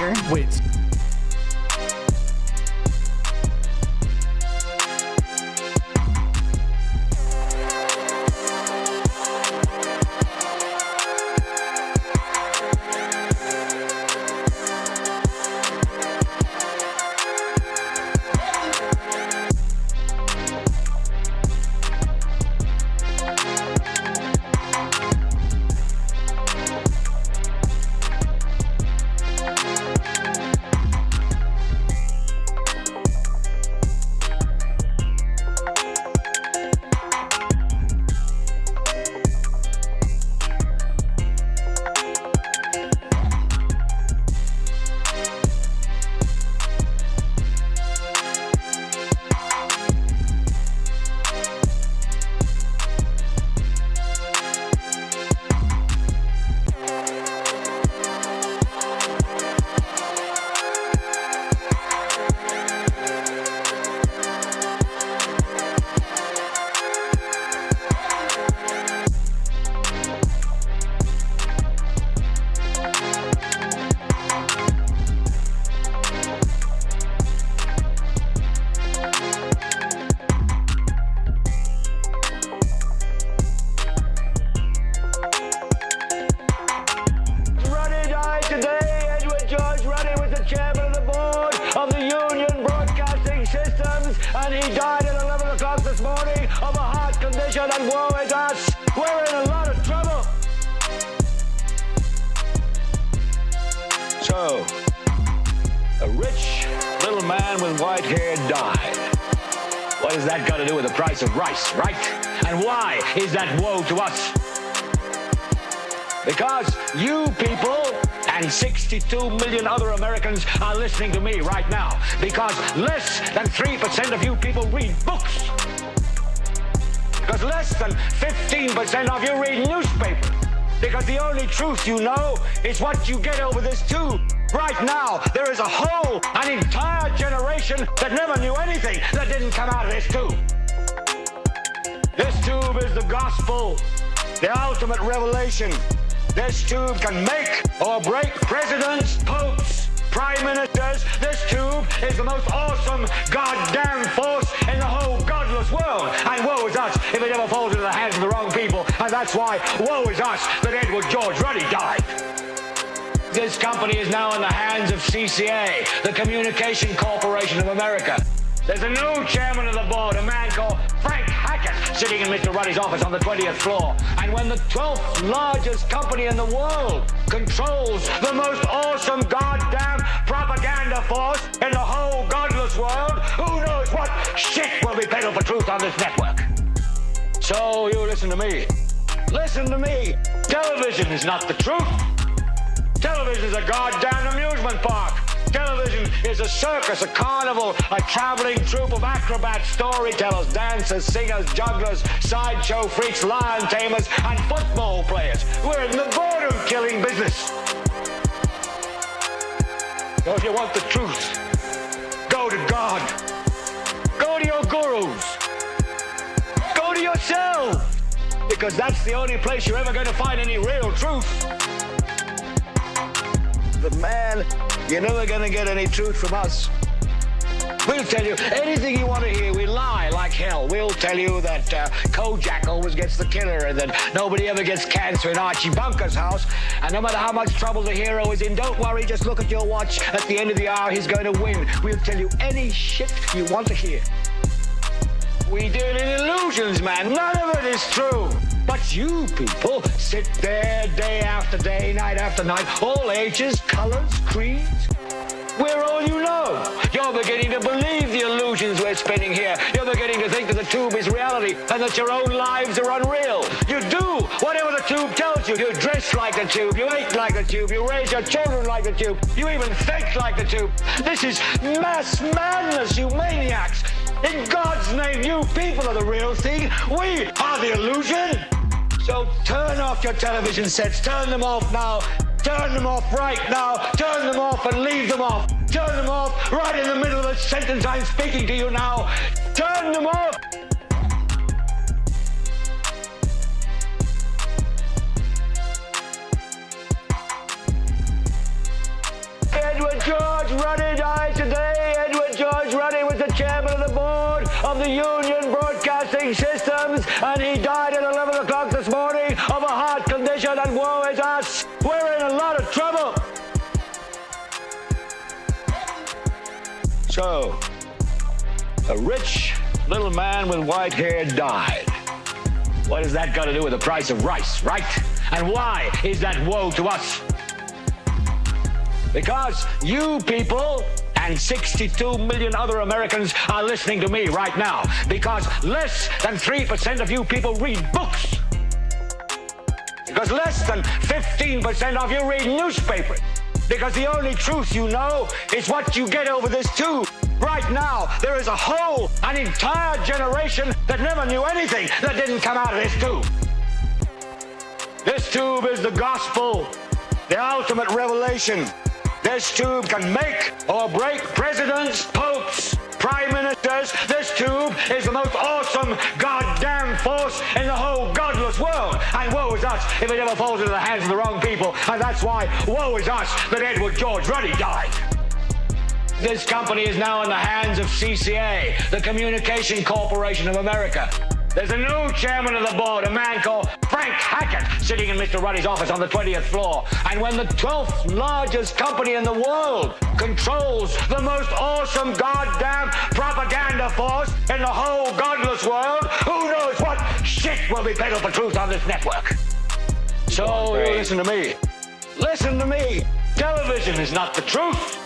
burger. Wait. Chairman of the board of the Union Broadcasting Systems, and he died at 11 o'clock this morning of a heart condition, and woe is us. We're in a lot of trouble. So, a rich little man with white hair died. What has that got to do with the price of rice, right? And why is that woe to us? Because you people and 62 million other Americans are listening to me right now. Because less than 3% of you people read books. Because less than 15% of you read newspapers. Because the only truth you know is what you get over this tube. Right now, there is an entire generation that never knew anything that didn't come out of this tube. This tube is the gospel, the ultimate revelation. This tube can make or break presidents, popes, prime ministers. This tube is the most awesome goddamn force in the whole godless world. And woe is us if it ever falls into the hands of the wrong people. And that's why woe is us that Edward George Ruddy died. This company is now in the hands of CCA, the Communication Corporation of America. There's a new chairman of the board, a man called Frank Hackett, sitting in Mr. Ruddy's office on the 20th floor. And when the 12th largest company in the world controls the most awesome goddamn propaganda force in the whole godless world, who knows what shit will be peddled for truth on this network? So you listen to me. Listen to me. Television is not the truth. Television is a goddamn amusement park. Television is a circus, a carnival, a traveling troupe of acrobats, storytellers, dancers, singers, jugglers, sideshow freaks, lion tamers, and football players. We're in the boredom-killing business. So if you want the truth, go to God. Go to your gurus. Go to yourself. Because that's the only place you're ever going to find any real truth. But man, you're never going to get any truth from us. We'll tell you anything you want to hear. We lie like hell. We'll tell you that Kojak always gets the killer and that nobody ever gets cancer in Archie Bunker's house. And no matter how much trouble the hero is in, don't worry, just look at your watch. At the end of the hour, he's going to win. We'll tell you any shit you want to hear. We deal in illusions, man. None of it is true. But you people sit there day after day, night after night, all ages, colors, creeds. We're all you know. You're beginning to believe the illusions we're spinning here. You're beginning to think that the tube is reality and that your own lives are unreal. You do whatever the tube tells you. You dress like the tube. You eat like the tube. You raise your children like the tube. You even think like the tube. This is mass madness, you maniacs. In God's name, you people are the real thing. We are the illusion. So turn off your television sets. Turn them off now. Turn them off right now. Turn them off and leave them off. Turn them off right in the middle of the sentence I'm speaking to you now. Turn them off. Edward Broadcasting Systems, and he died at 11 o'clock this morning of a heart condition, and woe is us. We're in a lot of trouble. So, a rich little man with white hair died. What has that got to do with the price of rice, right? And why is that woe to us? Because you people and 62 million other Americans are listening to me right now. Because less than 3% of you people read books. Because less than 15% of you read newspapers. Because the only truth you know is what you get over this tube. Right now, there is an entire generation that never knew anything that didn't come out of this tube. This tube is the gospel, the ultimate revelation. This tube can make or break presidents, popes, prime ministers. This tube is the most awesome goddamn force in the whole godless world. And woe is us if it ever falls into the hands of the wrong people. And that's why woe is us that Edward George Ruddy died. This company is now in the hands of CCA, the Communication Corporation of America. There's a new chairman of the board, a man called Frank Hackett, sitting in Mr. Ruddy's office on the 20th floor. And when the 12th largest company in the world controls the most awesome goddamn propaganda force in the whole godless world, who knows what shit will be peddled for truth on this network? So listen to me. Listen to me. Television is not the truth.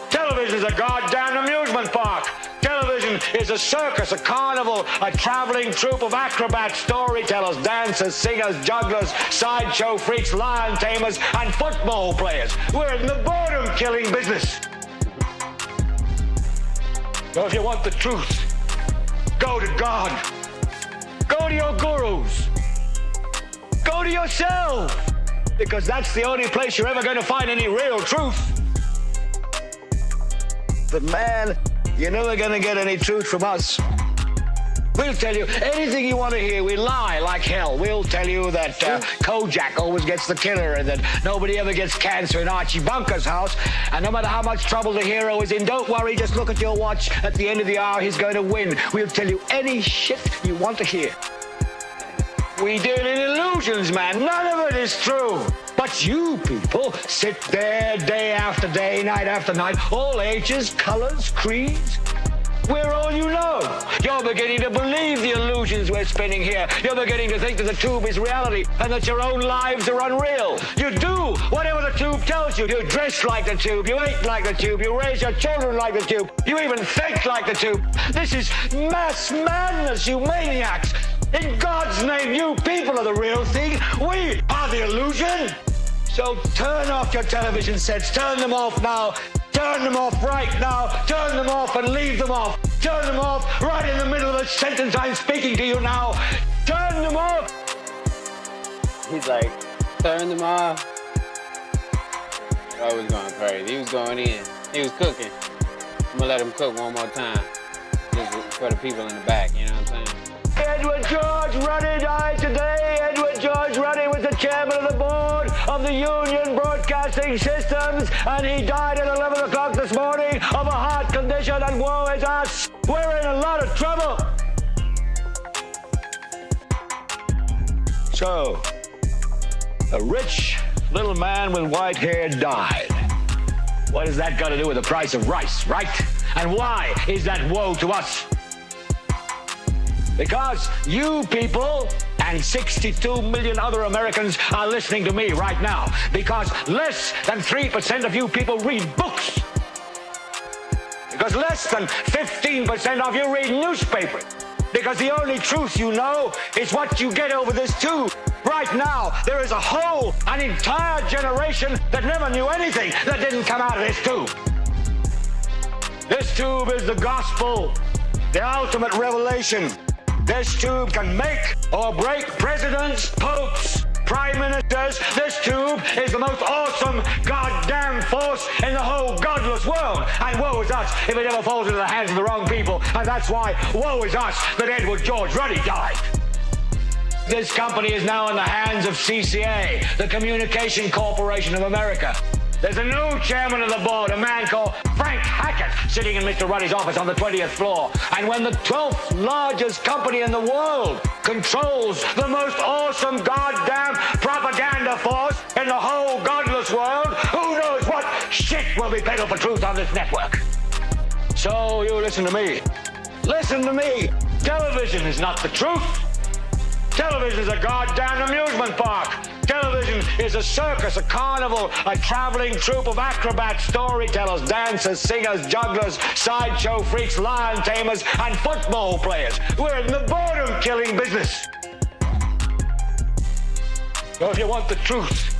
Television is a goddamn amusement park. Television is a circus, a carnival, a traveling troupe of acrobats, storytellers, dancers, singers, jugglers, sideshow freaks, lion tamers, and football players. We're in the boredom-killing business. So if you want the truth, go to God. Go to your gurus. Go to yourself. Because that's the only place you're ever going to find any real truth. But man, you're never going to get any truth from us. We'll tell you anything you want to hear. We lie like hell. We'll tell you that Kojak always gets the killer and that nobody ever gets cancer in Archie Bunker's house. And no matter how much trouble the hero is in, don't worry, just look at your watch. At the end of the hour, he's going to win. We'll tell you any shit you want to hear. We deal in illusions, man. None of it is true. But you people sit there day after day, night after night, all ages, colors, creeds. We're all you know. You're beginning to believe the illusions we're spinning here. You're beginning to think that the tube is reality and that your own lives are unreal. You do whatever the tube tells you. You dress like the tube. You eat like the tube. You raise your children like the tube. You even think like the tube. This is mass madness, you maniacs. In God's name, you people are the real thing. We are the illusion. So turn off your television sets. Turn them off now. Turn them off right now. Turn them off and leave them off. Turn them off right in the middle of the sentence I'm speaking to you now. Turn them off. He's like, turn them off. Oh, he was going crazy. He was going in. He was cooking. I'm gonna let him cook one more time. Just for the people in the back, you know what I'm saying? Edward George Ruddy died today. Edward George Ruddy was the chairman of the board of the Union Broadcasting Systems, and he died at 11 o'clock this morning of a heart condition, and woe is us. We're in a lot of trouble. So, a rich little man with white hair died. What has that got to do with the price of rice, right? And why is that woe to us? Because you people and 62 million other Americans are listening to me right now. Because less than 3% of you people read books. Because less than 15% of you read newspapers. Because the only truth you know is what you get over this tube. Right now, there is an entire generation that never knew anything that didn't come out of this tube. This tube is the gospel, the ultimate revelation. This tube can make or break presidents, popes, prime ministers. This tube is the most awesome goddamn force in the whole godless world. And woe is us if it ever falls into the hands of the wrong people. And that's why woe is us that Edward George Ruddy died. This company is now in the hands of CCA, the Communication Corporation of America. There's a new chairman of the board, a man called Frank Frank Hackett sitting in Mr. Ruddy's office on the 20th floor. And when the 12th largest company in the world controls the most awesome goddamn propaganda force in the whole godless world, who knows what shit will be peddled for truth on this network? So you listen to me. Listen to me. Television is not the truth. Television is a goddamn amusement park. Television is a circus, a carnival, a traveling troupe of acrobats, storytellers, dancers, singers, jugglers, sideshow freaks, lion tamers, and football players. We're in the boredom-killing business. So if you want the truth,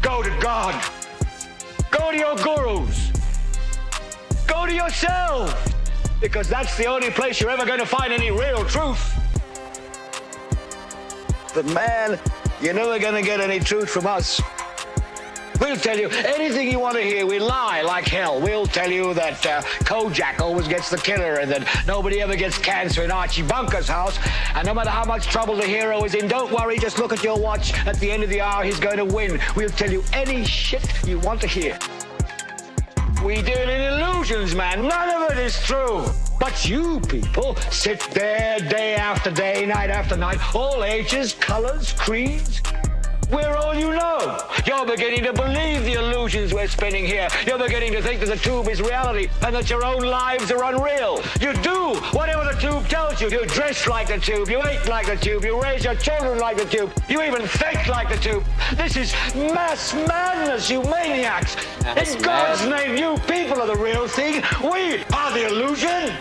go to God. Go to your gurus. Go to yourself. Because that's the only place you're ever going to find any real truth. But man, you're never going to get any truth from us. We'll tell you anything you want to hear. We lie like hell. We'll tell you that Kojak always gets the killer and that nobody ever gets cancer in Archie Bunker's house. And no matter how much trouble the hero is in, don't worry, just look at your watch. At the end of the hour, he's going to win. We'll tell you any shit you want to hear. We deal in illusions, man. None of it is true. But you people sit there day after day, night after night, all ages, colors, creeds. We're all you know. You're beginning to believe the illusions we're spinning here. You're beginning to think that the tube is reality and that your own lives are unreal. You do whatever the tube tells you. You dress like the tube. You eat like the tube. You raise your children like the tube. You even think like the tube. This is mass madness, you maniacs. In God's name, you people are the real thing. We are the illusion.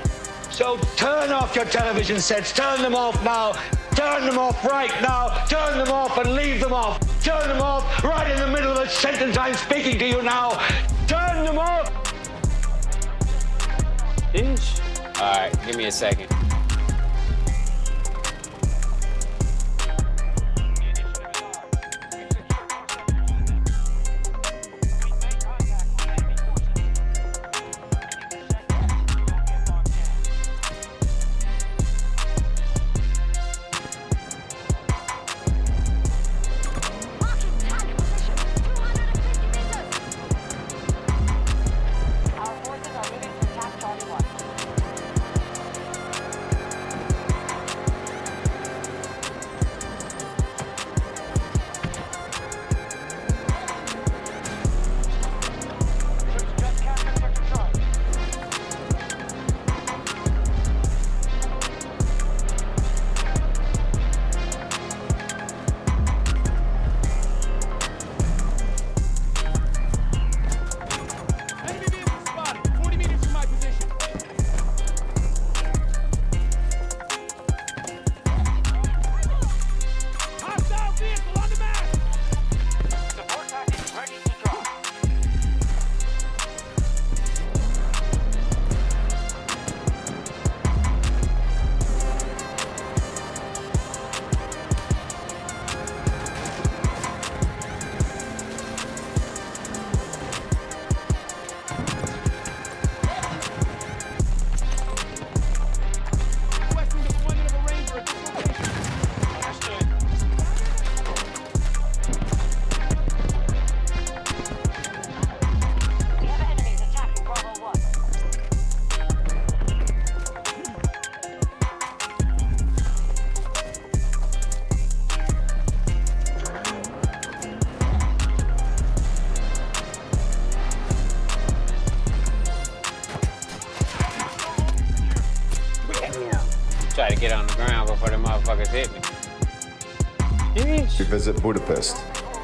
So turn off your television sets. Turn them off now. Turn them off right now. Turn them off and leave them off. Turn them off right in the middle of the sentence I'm speaking to you now. Turn them off. All right, give me a second. Try to get on the ground before the motherfuckers hit me. Jeez. We visit Budapest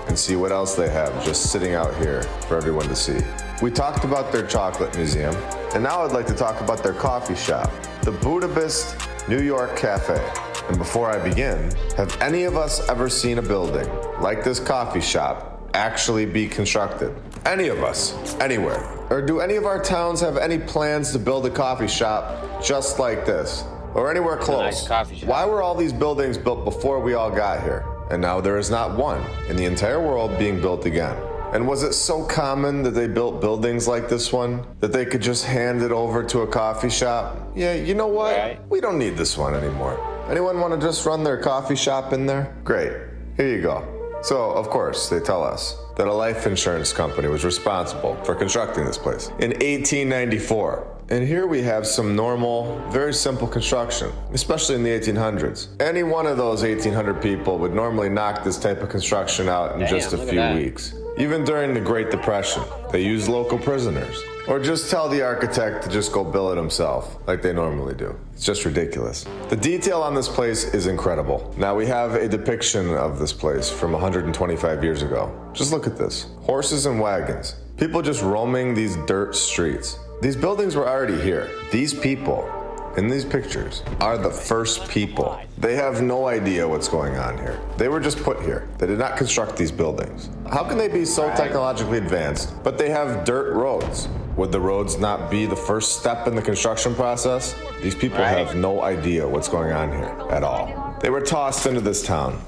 and see what else they have just sitting out here for everyone to see. We talked about their chocolate museum, and now I'd like to talk about their coffee shop, the Budapest New York Cafe. And before I begin, have any of us ever seen a building like this coffee shop actually be constructed? Any of us, anywhere? Or do any of our towns have any plans to build a coffee shop just like this? Or anywhere close? Nice coffee shop. Why were all these buildings built before we all got here? And now there is not one in the entire world being built again. And was it so common that they built buildings like this one that they could just hand it over to a coffee shop? Yeah, you know what? Right. We don't need this one anymore. Anyone want to just run their coffee shop in there? Great. Here you go. So, of course, they tell us that a life insurance company was responsible for constructing this place in 1894. And here we have some normal, very simple construction, especially in the 1800s. Any one of those 1800 people would normally knock this type of construction out in just a few weeks. Even during the Great Depression, they used local prisoners. Or just tell the architect to just go build it himself, like they normally do. It's just ridiculous. The detail on this place is incredible. Now we have a depiction of this place from 125 years ago. Just look at this. Horses and wagons. People just roaming these dirt streets. These buildings were already here. These people in these pictures are the first people. They have no idea what's going on here. They were just put here. They did not construct these buildings. How can they be so technologically advanced, but they have dirt roads? Would the roads not be the first step in the construction process? These people have no idea what's going on here at all. They were tossed into this town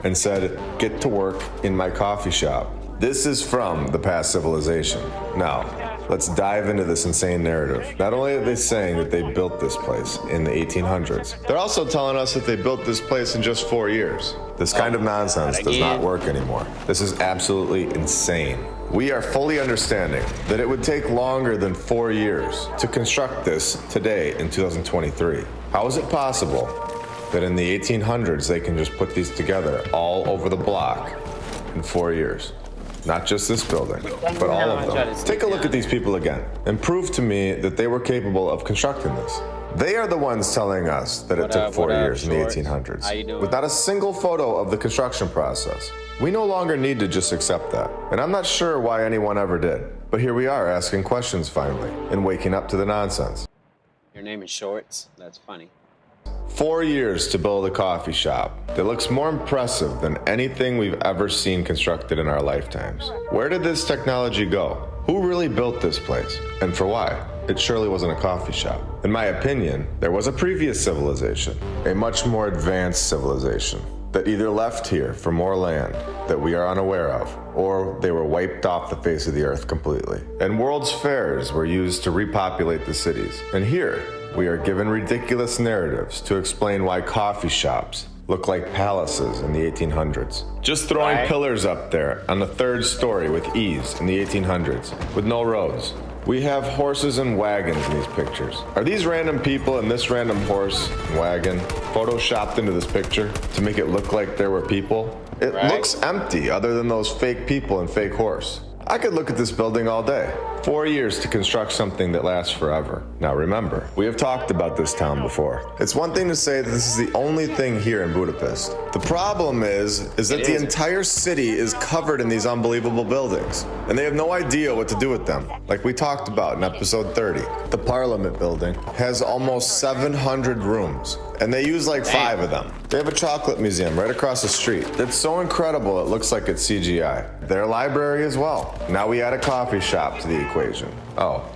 and said, get to work in my coffee shop. This is from the past civilization. Now, let's dive into this insane narrative. Not only are they saying that they built this place in the 1800s, they're also telling us that they built this place in just 4 years. This kind of nonsense does not work anymore. This is absolutely insane. We are fully understanding that it would take longer than 4 years to construct this today in 2023. How is it possible that in the 1800s they can just put these together all over the block in 4 years? Not just this building, but all of them. Take a look at these people again and prove to me that they were capable of constructing this. They are the ones telling us that it took 4 years in the 1800s, with not a single photo of the construction process. We no longer need to just accept that, and I'm not sure why anyone ever did. But here we are asking questions finally, and waking up to the nonsense. Your name is Shorts? That's funny. 4 years to build a coffee shop that looks more impressive than anything we've ever seen constructed in our lifetimes. Where did this technology go? Who really built this place? And for why? It surely wasn't a coffee shop. In my opinion, there was a previous civilization, a much more advanced civilization, that either left here for more land that we are unaware of, or they were wiped off the face of the earth completely. And world's fairs were used to repopulate the cities. And here, we are given ridiculous narratives to explain why coffee shops look like palaces in the 1800s. Just throwing pillars up there on the 3rd story with ease in the 1800s, with no roads. We have horses and wagons in these pictures. Are these random people and this random horse and wagon photoshopped into this picture to make it look like there were people? It looks empty other than those fake people and fake horse. I could look at this building all day. 4 years to construct something that lasts forever. Now remember, we have talked about this town before. It's one thing to say that this is the only thing here in Budapest. The problem is that the entire city is covered in these unbelievable buildings, and they have no idea what to do with them, like we talked about in episode 30. The Parliament building has almost 700 rooms, and they use like 5 of them. They have a chocolate museum right across the street that's so incredible it looks like it's CGI. Their library as well. Now we add a coffee shop to the equation. Oh,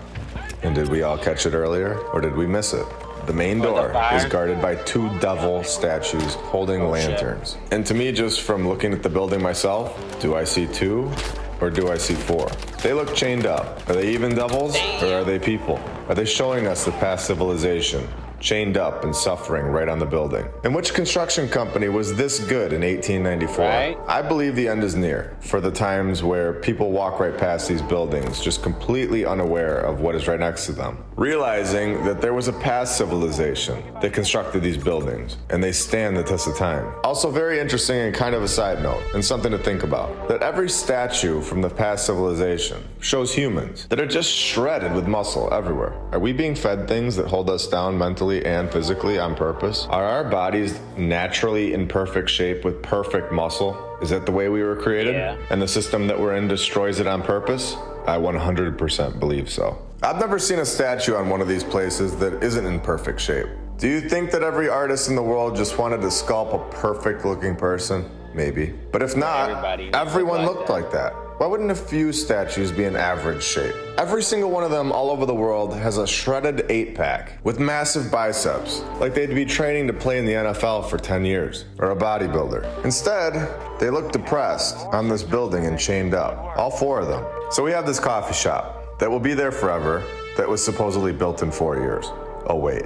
and did we all catch it earlier, or did we miss it? The main door is guarded by 2 devil statues holding lanterns. And to me, just from looking at the building myself, do I see 2 or do I see 4? They look chained up. Are they even devils or are they people? Are they showing us the past civilization? Chained up and suffering right on the building. And which construction company was this good in 1894? I believe the end is near for the times where people walk right past these buildings just completely unaware of what is right next to them, realizing that there was a past civilization that constructed these buildings and they stand the test of time. Also very interesting and kind of a side note and something to think about, that every statue from the past civilization shows humans that are just shredded with muscle everywhere. Are we being fed things that hold us down mentally and physically on purpose? Are our bodies naturally in perfect shape with perfect muscle? Is that the way we were created? And the system that we're in destroys it on purpose? I 100% believe so. I've never seen a statue on one of these places that isn't in perfect shape. Do you think that every artist in the world just wanted to sculpt a perfect looking person? Maybe. But if not, everyone looked like that. Why wouldn't a few statues be in average shape? Every single one of them all over the world has a shredded 8-pack with massive biceps, like they'd be training to play in the NFL for 10 years, or a bodybuilder. Instead, they look depressed on this building and chained up, all 4 of them. So we have this coffee shop that will be there forever that was supposedly built in 4 years. Oh wait,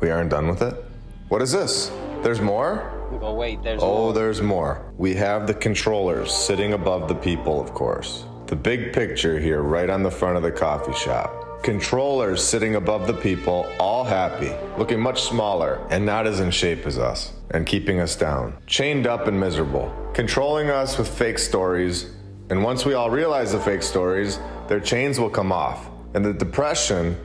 we aren't done with it? What is this? There's more? Go wait, there's Oh, more. there's more. We have the controllers sitting above the people, of course. The big picture here, right on the front of the coffee shop. Controllers sitting above the people, all happy, looking much smaller and not as in shape as us, and keeping us down, chained up and miserable, controlling us with fake stories. And once we all realize the fake stories, their chains will come off, and the depression,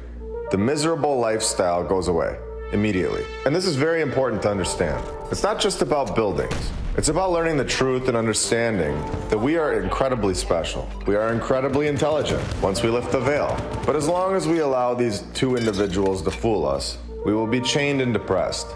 the miserable lifestyle goes away immediately. And this is very important to understand. It's not just about buildings. It's about learning the truth and understanding that we are incredibly special. We are incredibly intelligent once we lift the veil. But as long as we allow these two individuals to fool us, we will be chained and depressed.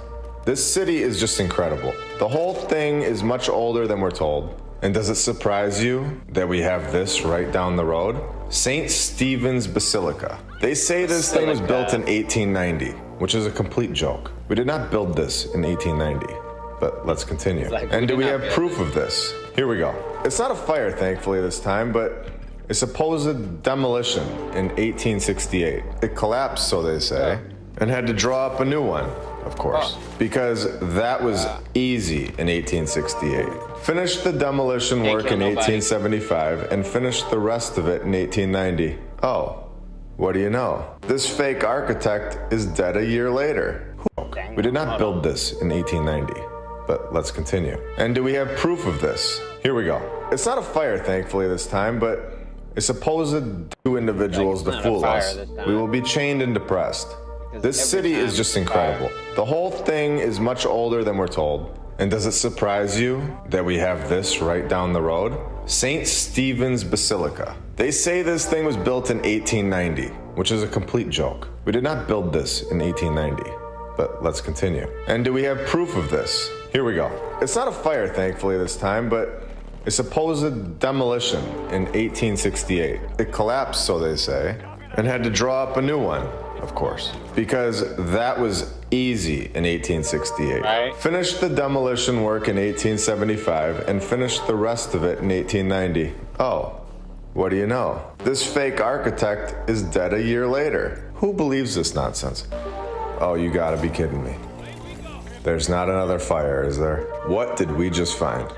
This city is just incredible. The whole thing is much older than we're told. And does it surprise you that we have this right down the road? St. Stephen's Basilica. They say this thing was built in 1890, which is a complete joke. We did not build this in 1890. But let's continue. And do we have proof of this? Here we go. It's not a fire, thankfully, this time, but a supposed demolition in 1868. It collapsed, so they say, and had to draw up a new one, of course, because that was easy in 1868. Finished the demolition work in 1875 and finished the rest of it in 1890. Oh, what do you know? This fake architect is dead a year later. We did not build this in 1890. But let's continue. And do we have proof of this? Here we go. It's not a fire, thankfully, this time, but a supposed two individuals to fool us. We will be chained and depressed. This city is just incredible. The whole thing is much older than we're told. And does it surprise you that we have this right down the road? St. Stephen's Basilica. They say this thing was built in 1890, which is a complete joke. We did not build this in 1890. But let's continue. And do we have proof of this? Here we go. It's not a fire, thankfully, this time, but a supposed demolition in 1868. It collapsed, so they say, and had to draw up a new one, of course, because that was easy in 1868. Right. Finished the demolition work in 1875 and finished the rest of it in 1890. Oh, what do you know? This fake architect is dead a year later. Who believes this nonsense? Oh, you gotta be kidding me. There's not another fire, is there? What did we just find?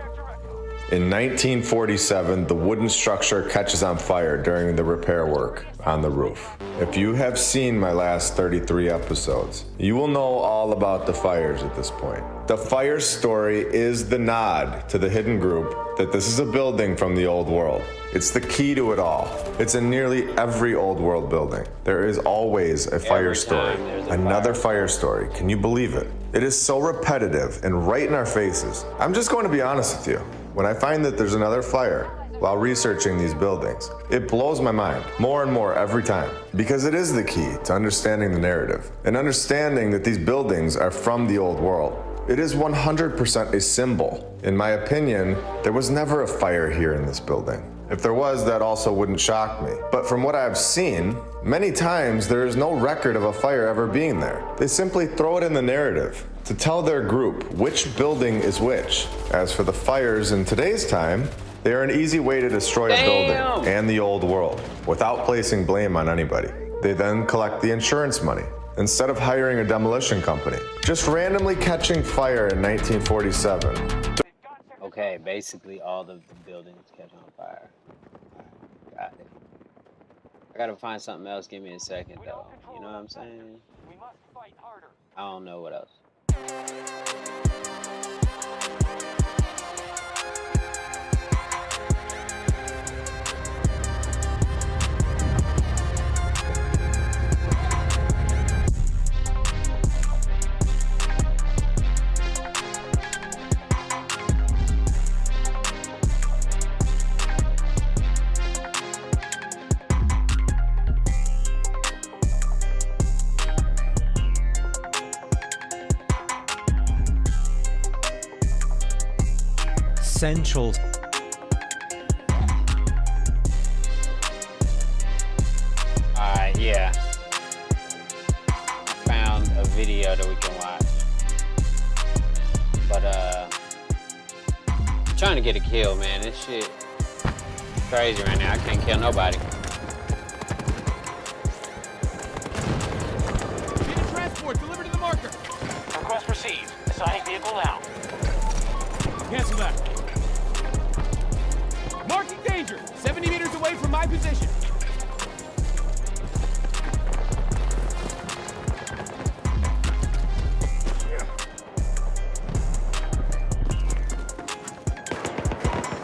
In 1947, the wooden structure catches on fire during the repair work on the roof. If you have seen my last 33 episodes, you will know all about the fires at this point. The fire story is the nod to the hidden group that this is a building from the old world. It's the key to it all. It's in nearly every old world building. There is always a fire story. Another fire story. Can you believe it? It is so repetitive and right in our faces. I'm just going to be honest with you. When I find that there's another fire while researching these buildings, it blows my mind more and more every time, because it is the key to understanding the narrative and understanding that these buildings are from the old world. It is 100% a symbol. In my opinion, there was never a fire here in this building. If there was, that also wouldn't shock me. But from what I've seen, many times there is no record of a fire ever being there. They simply throw it in the narrative to tell their group which building is which. As for the fires in today's time, they are an easy way to destroy a building and the old world without placing blame on anybody. They then collect the insurance money instead of hiring a demolition company. Just randomly catching fire in 1947. Okay, basically all of the buildings catch on fire. Got it. I gotta find something else. Give me a second, though. You know what I'm saying? We must fight harder. I don't know what else. Central. Alright, yeah. I found a video that we can watch. But, I'm trying to get a kill, man. This shit is crazy right now. I can't kill nobody. Unit transport delivered to the marker. Request received. Assigning vehicle now. Cancel that. Marking danger. 70 meters away from my position.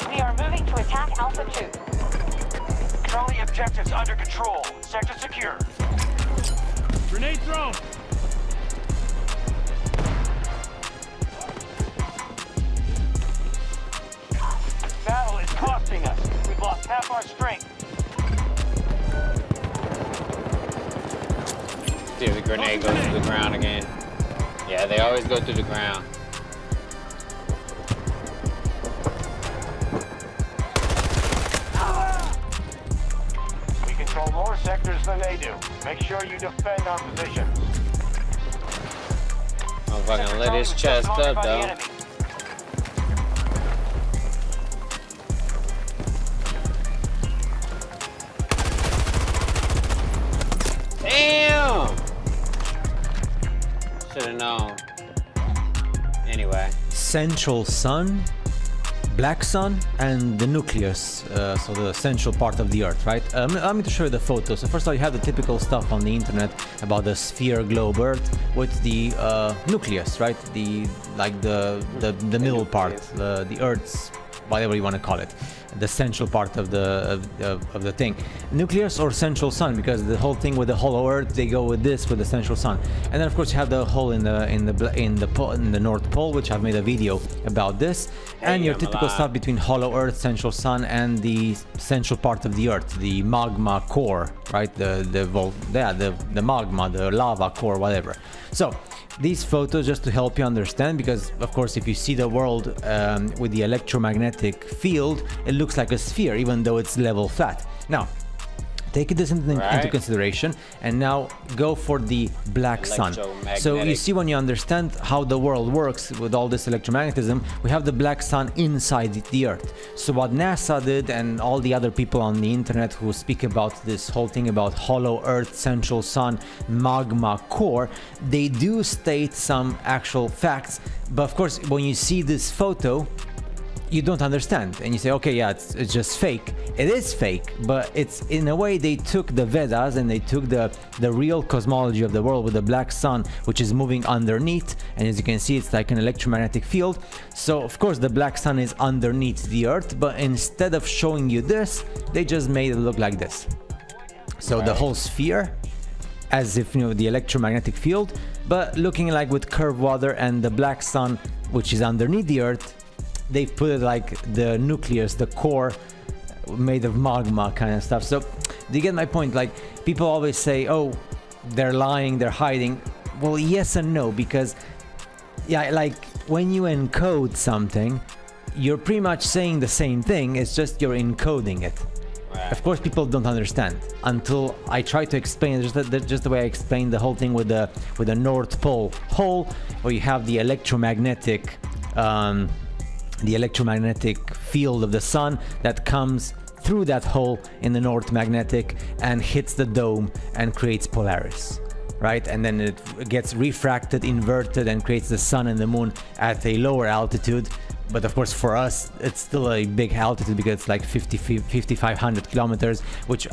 We are moving to attack Alpha 2. Control the objectives under control. Sector secure. Grenade thrown. Battle is costing us. We've lost half our strength. See if the grenade goes to the ground again. Yeah, they always go to the ground. We control more sectors than they do. Make sure you defend our positions. I'm fucking lit his chest up though. Damn! Should've known. Anyway. Central Sun, Black Sun, and the nucleus, so the central part of the Earth, right? Allow me to show you the photos. So first of all, you have the typical stuff on the internet about the sphere, globe, Earth with the nucleus, right? The middle part, the Earth's, whatever you want to call it, the central part of the thing, nucleus or central sun, because the whole thing with the hollow Earth, they go with this, with the central sun. And then of course you have the hole in the North Pole, which I've made a video about this, and your typical stuff between hollow Earth, central sun, and the central part of the Earth, the magma core, right? The magma, the lava core, whatever. So these photos just to help you understand, because of course if you see the world with the electromagnetic field, it looks like a sphere even though it's level flat. Now take this into consideration, and now go for the black sun. So you see, when you understand how the world works with all this electromagnetism, we have the black sun inside the Earth. So what NASA did, and all the other people on the internet who speak about this whole thing about hollow Earth, central sun, magma core, they do state some actual facts, but of course when you see this photo you don't understand, and you say, okay, yeah, it's just fake. It is fake, but it's, in a way, they took the Vedas and they took the real cosmology of the world with the black sun, which is moving underneath, and as you can see, it's like an electromagnetic field. So of course the black sun is underneath the Earth, but instead of showing you this, they just made it look like this. So the whole sphere, as if, you know, the electromagnetic field, but looking like with curved water, and the black sun, which is underneath the Earth, they put it like the nucleus, the core, made of magma kind of stuff. So do you get my point? Like, people always say, oh, they're lying, they're hiding. Well, yes and no, because yeah, like when you encode something, you're pretty much saying the same thing, it's just you're encoding it. Of course people don't understand until I try to explain it, just the way I explained the whole thing with the North Pole hole, where you have the electromagnetic field of the sun that comes through that hole in the North Magnetic and hits the dome and creates Polaris, right? And then it gets refracted, inverted, and creates the sun and the moon at a lower altitude. But of course for us it's still a big altitude, because it's like 5,500 kilometers, which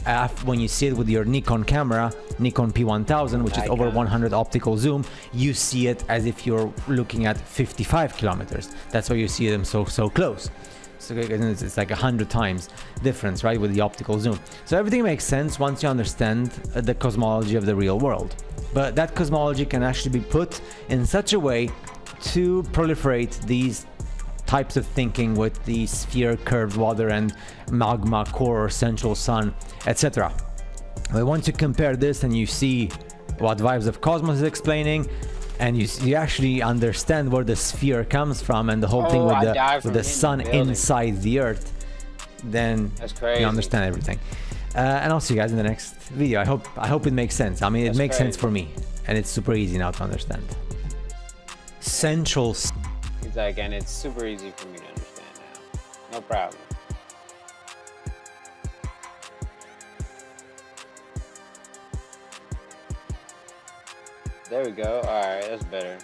when you see it with your Nikon camera, Nikon P1000, which is over 100 optical zoom, you see it as if you're looking at 55 kilometers. That's why you see them so close. So it's like 100 times difference, right, with the optical zoom. So everything makes sense once you understand the cosmology of the real world. But that cosmology can actually be put in such a way to proliferate these types of thinking with the sphere, curved water, and magma core or central sun, etc. But once you compare this and you see what Vibes of Cosmos is explaining, and you actually understand where the sphere comes from, and the whole thing with the sun inside the Earth, then you understand everything. And I'll see you guys in the next video. I hope it makes sense. I mean, it makes sense for me, and it's super easy now to understand. Central. He's like, and it's super easy for me to understand now. No problem. There we go. Alright, that's better.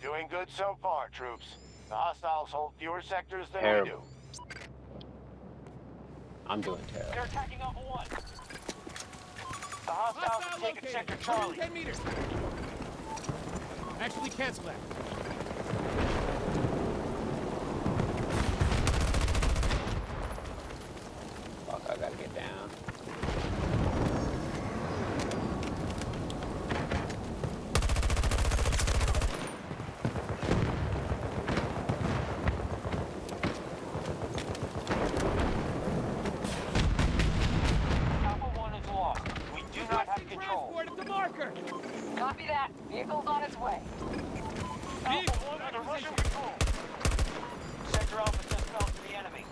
Doing good so far, troops. The hostiles hold fewer sectors than we do. Terrible. I'm doing terrible. They're attacking Alpha 1. The hostiles have taken sector Charlie. 10 meters. Actually, cancel that. Fuck, I gotta get down. Alpha 1 is lost. We do not have control. Transport at the marker. Copy that. Vehicle's on its way. Alpha 1 under Russian control. Sector Alpha just fell to the enemy.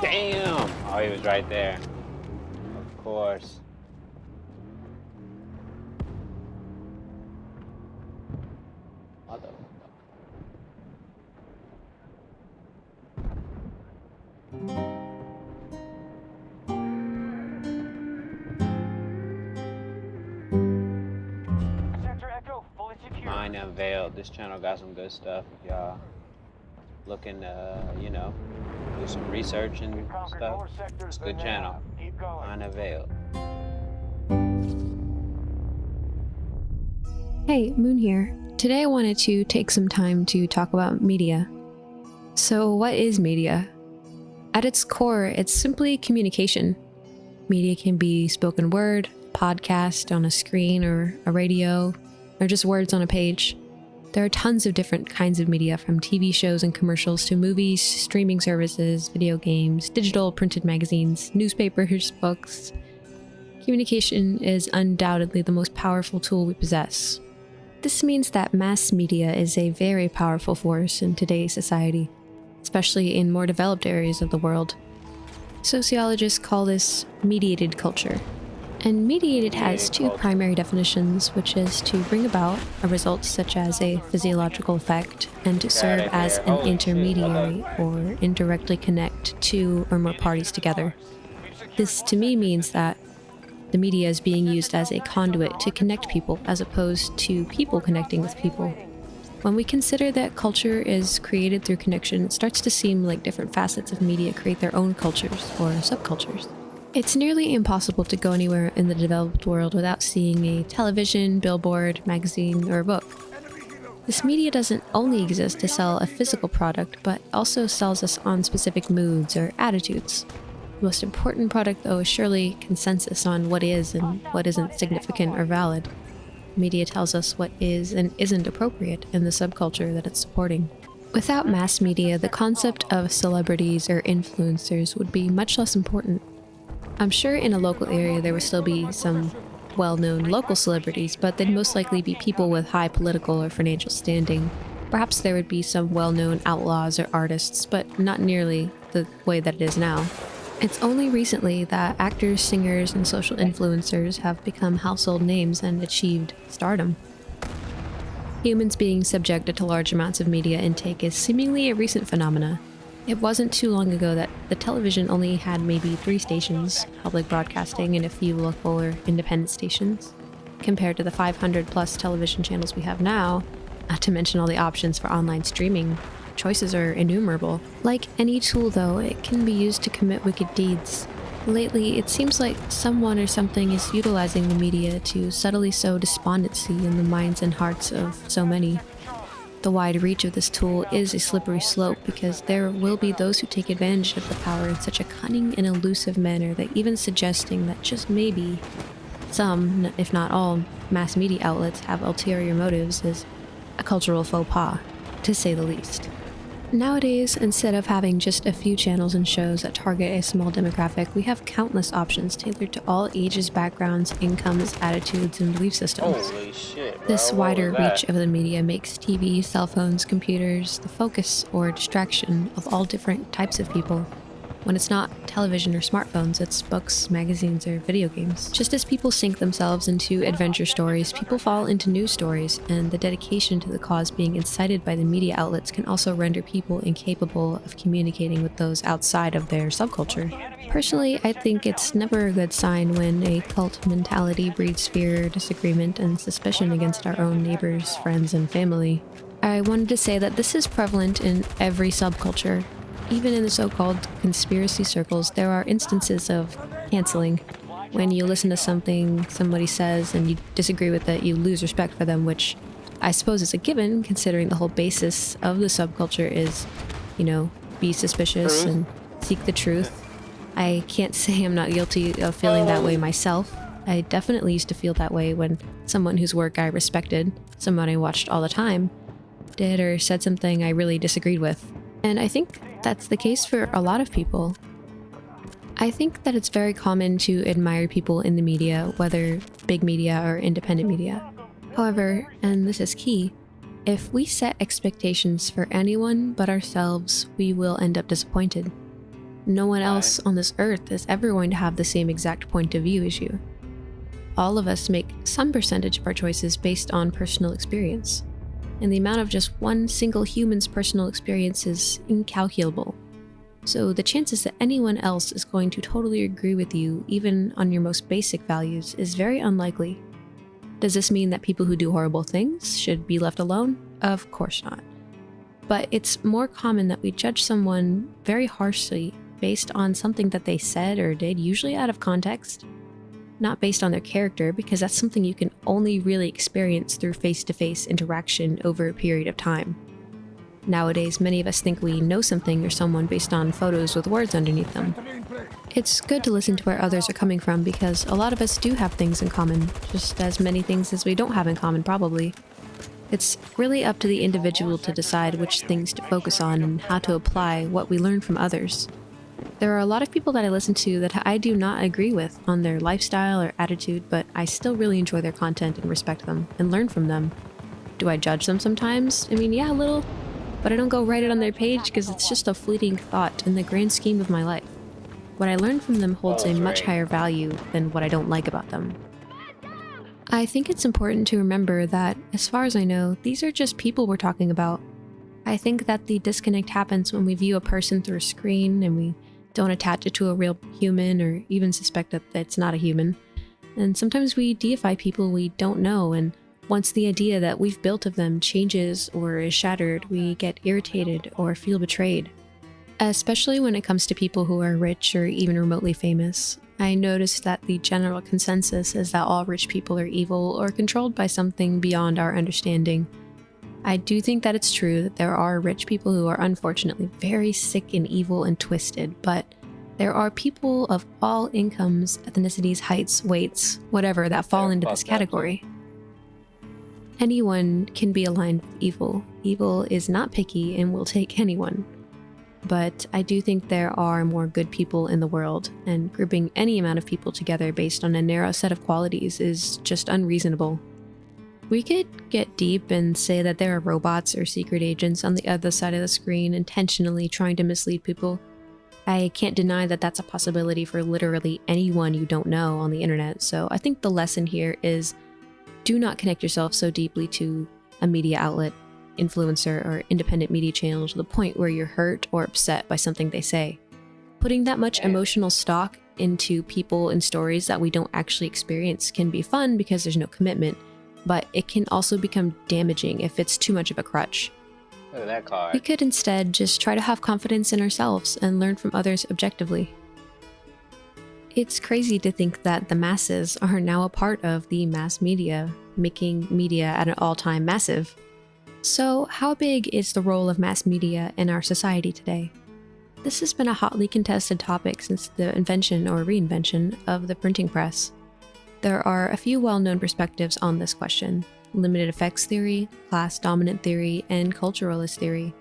Damn! Oh, he was right there. Of course. Motherfucker. Sector Echo fully secure. Mine Unveiled. This channel got some good stuff. If y'all looking to, you know, do some research and Conquered stuff. more sectors It's a than good they channel. have. Keep going. Mine Unveiled. Hey, Moon here. Today I wanted to take some time to talk about media. So, what is media? At its core, it's simply communication. Media can be spoken word, podcast on a screen or a radio, or just words on a page. There are tons of different kinds of media, from TV shows and commercials to movies, streaming services, video games, digital printed magazines, newspapers, books. Communication is undoubtedly the most powerful tool we possess. This means that mass media is a very powerful force in today's society, especially in more developed areas of the world. Sociologists call this mediated culture. And mediated has two primary definitions, which is to bring about a result such as a physiological effect, and to serve as an intermediary or indirectly connect two or more parties together. This to me means that the media is being used as a conduit to connect people as opposed to people connecting with people. When we consider that culture is created through connection, it starts to seem like different facets of media create their own cultures or subcultures. It's nearly impossible to go anywhere in the developed world without seeing a television, billboard, magazine, or a book. This media doesn't only exist to sell a physical product, but also sells us on specific moods or attitudes. The most important product, though, is surely consensus on what is and what isn't significant or valid. Media tells us what is and isn't appropriate in the subculture that it's supporting. Without mass media, the concept of celebrities or influencers would be much less important. I'm sure in a local area there would still be some well-known local celebrities, but they'd most likely be people with high political or financial standing. Perhaps there would be some well-known outlaws or artists, but not nearly the way that it is now. It's only recently that actors, singers, and social influencers have become household names and achieved stardom. Humans being subjected to large amounts of media intake is seemingly a recent phenomena. It wasn't too long ago that the television only had maybe 3 stations, public broadcasting, and a few local or independent stations. Compared to the 500 plus television channels we have now, not to mention all the options for online streaming, choices are innumerable. Like any tool though, it can be used to commit wicked deeds. Lately, it seems like someone or something is utilizing the media to subtly sow despondency in the minds and hearts of so many. The wide reach of this tool is a slippery slope because there will be those who take advantage of the power in such a cunning and elusive manner that even suggesting that just maybe some, if not all, mass media outlets have ulterior motives is a cultural faux pas, to say the least. Nowadays, instead of having just a few channels and shows that target a small demographic, we have countless options tailored to all ages, backgrounds, incomes, attitudes, and belief systems. Holy shit, bro. This What wider was that? reach of the media makes TV, cell phones, computers the focus or distraction of all different types of people. When it's not television or smartphones, it's books, magazines, or video games. Just as people sink themselves into adventure stories, people fall into news stories, and the dedication to the cause being incited by the media outlets can also render people incapable of communicating with those outside of their subculture. Personally, I think it's never a good sign when a cult mentality breeds fear, disagreement, and suspicion against our own neighbors, friends, and family. I wanted to say that this is prevalent in every subculture. Even in the so-called conspiracy circles, there are instances of canceling. When you listen to something somebody says and you disagree with it, you lose respect for them, which I suppose is a given, considering the whole basis of the subculture is, be suspicious and seek the truth. I can't say I'm not guilty of feeling that way myself. I definitely used to feel that way when someone whose work I respected, someone I watched all the time, did or said something I really disagreed with. And I think that's the case for a lot of people. I think that it's very common to admire people in the media, whether big media or independent media. However, and this is key, if we set expectations for anyone but ourselves, we will end up disappointed. No one else on this earth is ever going to have the same exact point of view as you. All of us make some percentage of our choices based on personal experience. And the amount of just one single human's personal experience is incalculable. So the chances that anyone else is going to totally agree with you, even on your most basic values, is very unlikely. Does this mean that people who do horrible things should be left alone? Of course not. But it's more common that we judge someone very harshly based on something that they said or did, usually out of context. Not based on their character, because that's something you can only really experience through face-to-face interaction over a period of time. Nowadays, many of us think we know something or someone based on photos with words underneath them. It's good to listen to where others are coming from because a lot of us do have things in common, just as many things as we don't have in common probably. It's really up to the individual to decide which things to focus on and how to apply what we learn from others. There are a lot of people that I listen to that I do not agree with on their lifestyle or attitude, but I still really enjoy their content and respect them and learn from them. Do I judge them sometimes? I mean, yeah, a little, but I don't go write it on their page because it's just a fleeting thought in the grand scheme of my life. What I learn from them holds a much higher value than what I don't like about them. I think it's important to remember that, as far as I know, these are just people we're talking about. I think that the disconnect happens when we view a person through a screen and we don't attach it to a real human or even suspect that it's not a human. And sometimes we deify people we don't know, and once the idea that we've built of them changes or is shattered, we get irritated or feel betrayed. Especially when it comes to people who are rich or even remotely famous. I noticed that the general consensus is that all rich people are evil or controlled by something beyond our understanding. I do think that it's true that there are rich people who are unfortunately very sick and evil and twisted, but there are people of all incomes, ethnicities, heights, weights, whatever, that fall into this category. Anyone can be aligned with evil. Evil is not picky and will take anyone. But I do think there are more good people in the world, and grouping any amount of people together based on a narrow set of qualities is just unreasonable. We could get deep and say that there are robots or secret agents on the other side of the screen intentionally trying to mislead people. I can't deny that that's a possibility for literally anyone you don't know on the internet, so I think the lesson here is do not connect yourself so deeply to a media outlet, influencer, or independent media channel to the point where you're hurt or upset by something they say. Putting that much emotional stock into people and stories that we don't actually experience can be fun because there's no commitment, but it can also become damaging if it's too much of a crutch. Look at that card. We could instead just try to have confidence in ourselves and learn from others objectively. It's crazy to think that the masses are now a part of the mass media, making media at an all-time massive. So, how big is the role of mass media in our society today? This has been a hotly contested topic since the invention or reinvention of the printing press. There are a few well-known perspectives on this question: limited effects theory, class dominant theory, and culturalist theory.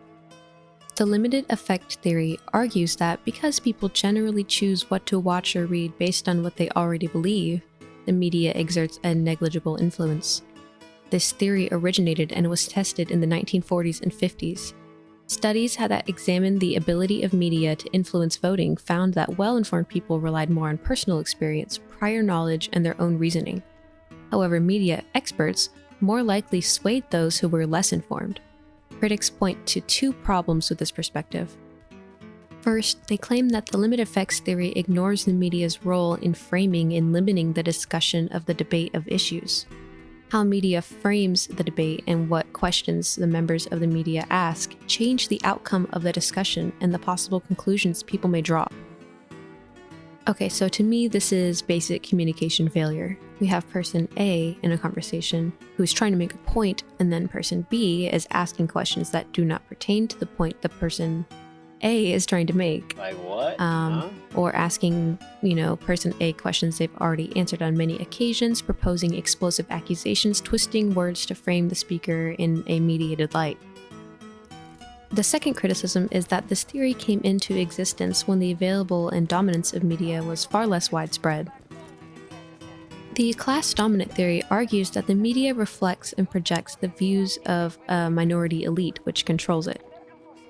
The limited effect theory argues that because people generally choose what to watch or read based on what they already believe, the media exerts a negligible influence. This theory originated and was tested in the 1940s and 50s. Studies that examined the ability of media to influence voting found that well-informed people relied more on personal experience, prior knowledge, and their own reasoning. However, media experts more likely swayed those who were less informed. Critics point to two problems with this perspective. First, they claim that the limit effects theory ignores the media's role in framing and limiting the discussion of the debate of issues. How media frames the debate and what questions the members of the media ask change the outcome of the discussion and the possible conclusions people may draw. Okay, so to me, this is basic communication failure. We have person A in a conversation who's trying to make a point, and then person B is asking questions that do not pertain to the point the person A is trying to make. Like what? Or asking, person A questions they've already answered on many occasions, proposing explosive accusations, twisting words to frame the speaker in a mediated light. The second criticism is that this theory came into existence when the available and dominance of media was far less widespread. The class dominant theory argues that the media reflects and projects the views of a minority elite which controls it.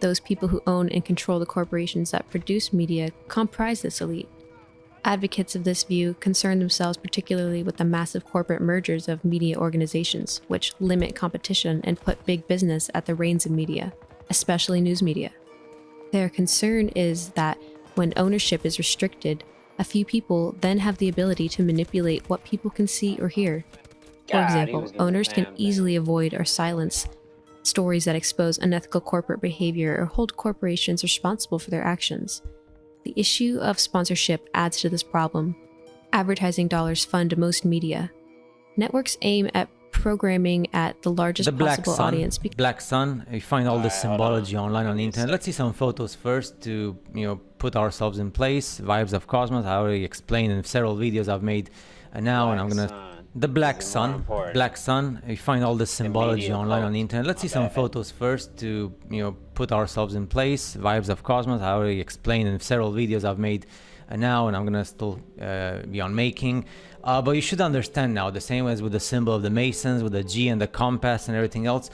Those people who own and control the corporations that produce media comprise this elite. Advocates of this view concern themselves particularly with the massive corporate mergers of media organizations, which limit competition and put big business at the reins of media, especially news media. Their concern is that when ownership is restricted, a few people then have the ability to manipulate what people can see or hear. For example, owners can easily avoid or silence stories that expose unethical corporate behavior or hold corporations responsible for their actions. The issue of sponsorship adds to this problem. Advertising dollars fund most media. Networks aim at programming at the largest possible audience. Black Sun. You find all this symbology online on the internet. Let's see some photos first to put ourselves in place. Vibes of Cosmos. I already explained in several videos I've made now, and I'm gonna. The Black Sun. Black Sun. You find all this symbology online on the internet. Let's see some photos first to put ourselves in place. Vibes of Cosmos. I already explained in several videos I've made now, and I'm gonna still be on making. But you should understand now, the same as with the symbol of the Masons, with the G and the compass and everything else,